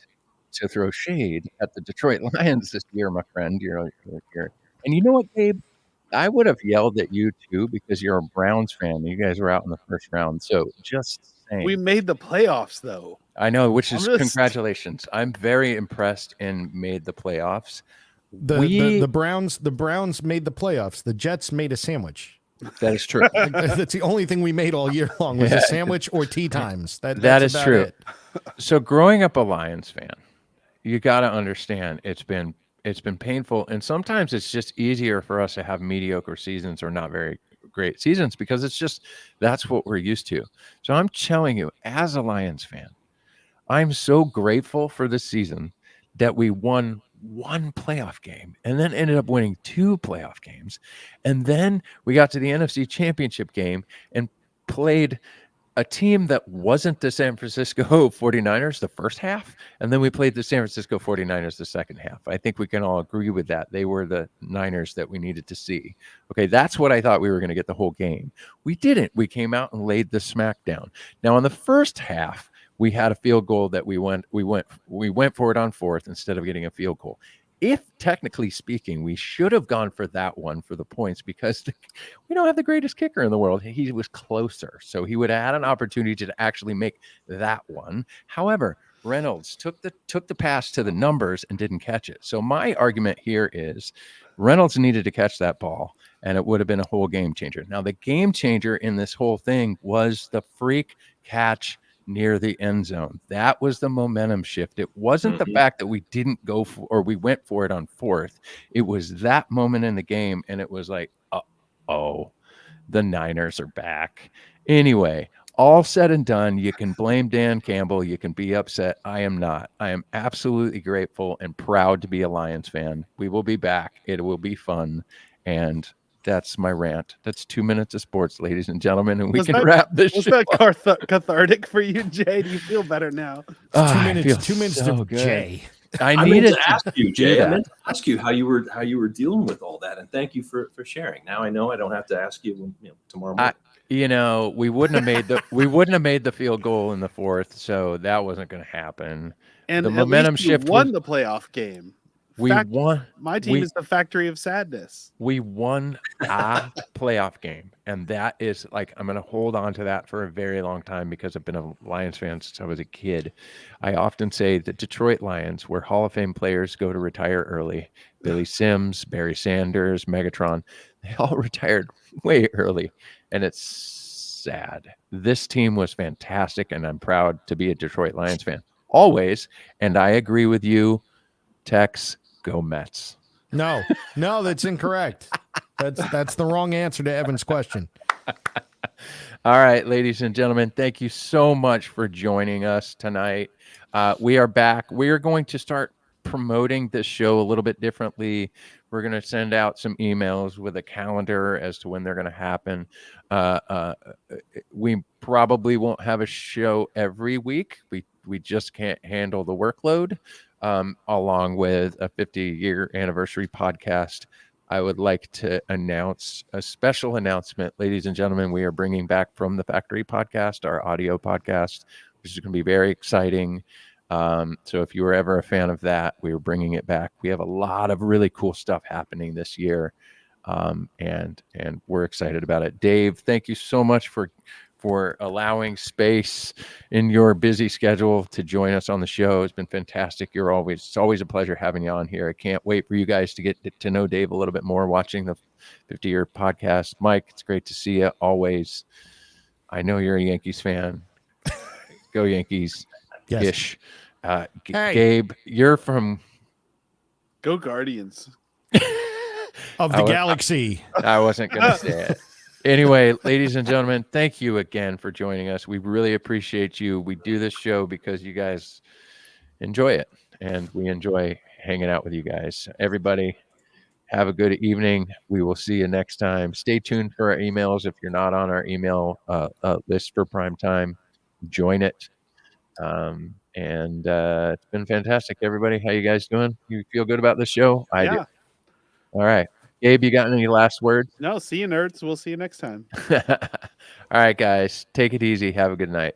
to throw shade at the Detroit Lions this year, my friend. You're here. And you know what, Gabe? I would have yelled at you too because you're a Browns fan. You guys were out in the first round. So just saying. We made the playoffs, though. I know, which is congratulations. I'm very impressed and made the playoffs. The Browns made the playoffs. The Jets made a sandwich. That is true. That's the only thing we made all year long was a sandwich or tea times. That is true. It. So growing up a Lions fan, you got to understand it's been painful, and sometimes it's just easier for us to have mediocre seasons or not very great seasons because that's what we're used to. So I'm telling you, as a Lions fan, I'm so grateful for this season that we won one playoff game and then ended up winning 2 playoff games, and then we got to the NFC Championship game and played a team that wasn't the San Francisco 49ers the first half, and then we played the San Francisco 49ers the second half. I think we can all agree with that. They were the Niners that we needed to see. Okay, that's what I thought we were going to get the whole game. We didn't. We came out and laid the smack down. Now, in the first half, we had a field goal that we went for it on 4th instead of getting a field goal. If technically speaking, we should have gone for that one for the points because we don't have the greatest kicker in the world. He was closer, so he would have had an opportunity to actually make that one. However, Reynolds took the pass to the numbers and didn't catch it. So my argument here is Reynolds needed to catch that ball, and it would have been a whole game changer. Now, the game changer in this whole thing was the freak catch near the end zone. That was the momentum shift. It wasn't the fact that we didn't go for, or we went for it on 4th. It was that moment in the game, and it was like, oh, the Niners are back. Anyway, all said and done, you can blame Dan Campbell. You can be upset. I am not. I am absolutely grateful and proud to be a Lions fan. We will be back. It will be fun. And that's my rant. That's 2 minutes of sports, ladies and gentlemen, and we can wrap this show. Was that cathartic for you, Jay? Do you feel better now? 2 minutes. 2 minutes so to good. Jay. I needed to ask you, Jay. I meant to ask you how you were dealing with all that, and thank you for sharing. Now I know I don't have to ask you, tomorrow morning. We wouldn't have made the field goal in the 4th, so that wasn't going to happen. And the at momentum least you shift won the playoff game We won. My team is the factory of sadness. We won a playoff game, and that is like I'm going to hold on to that for a very long time because I've been a Lions fan since I was a kid. I often say the Detroit Lions, where Hall of Fame players go to retire early, Billy Sims, Barry Sanders, Megatron, they all retired way early, and it's sad. This team was fantastic, and I'm proud to be a Detroit Lions fan always. And I agree with you, Tex. Go Mets. No, that's incorrect. That's the wrong answer to Evan's question. All right, ladies and gentlemen, thank you so much for joining us tonight. We are back. We are going to start promoting this show a little bit differently. We're going to send out some emails with a calendar as to when they're going to happen. We probably won't have a show every week. We just can't handle the workload. Along with a 50-year anniversary podcast, I would like to announce a special announcement. Ladies and gentlemen, we are bringing back From the Factory podcast, our audio podcast, which is going to be very exciting. So if you were ever a fan of that, we are bringing it back. We have a lot of really cool stuff happening this year, and we're excited about it. Dave, thank you so much for allowing space in your busy schedule to join us on the show. It's been fantastic. It's always a pleasure having you on here. I can't wait for you guys to get to know Dave a little bit more watching the 50-year podcast. Mike, it's great to see you always. I know you're a Yankees fan. Go Yankees. Yes. Ish. Hey. Gabe, you're from Go Guardians. Of the galaxy. I wasn't going to say it. Anyway, ladies and gentlemen, thank you again for joining us. We really appreciate you. We do this show because you guys enjoy it, and we enjoy hanging out with you guys. Everybody, have a good evening. We will see you next time. Stay tuned for our emails. If you're not on our email list for Primetime, join it. It's been fantastic, everybody. How you guys doing? You feel good about this show? I do. All right. Gabe, you got any last words? No, see you, nerds. We'll see you next time. All right, guys. Take it easy. Have a good night.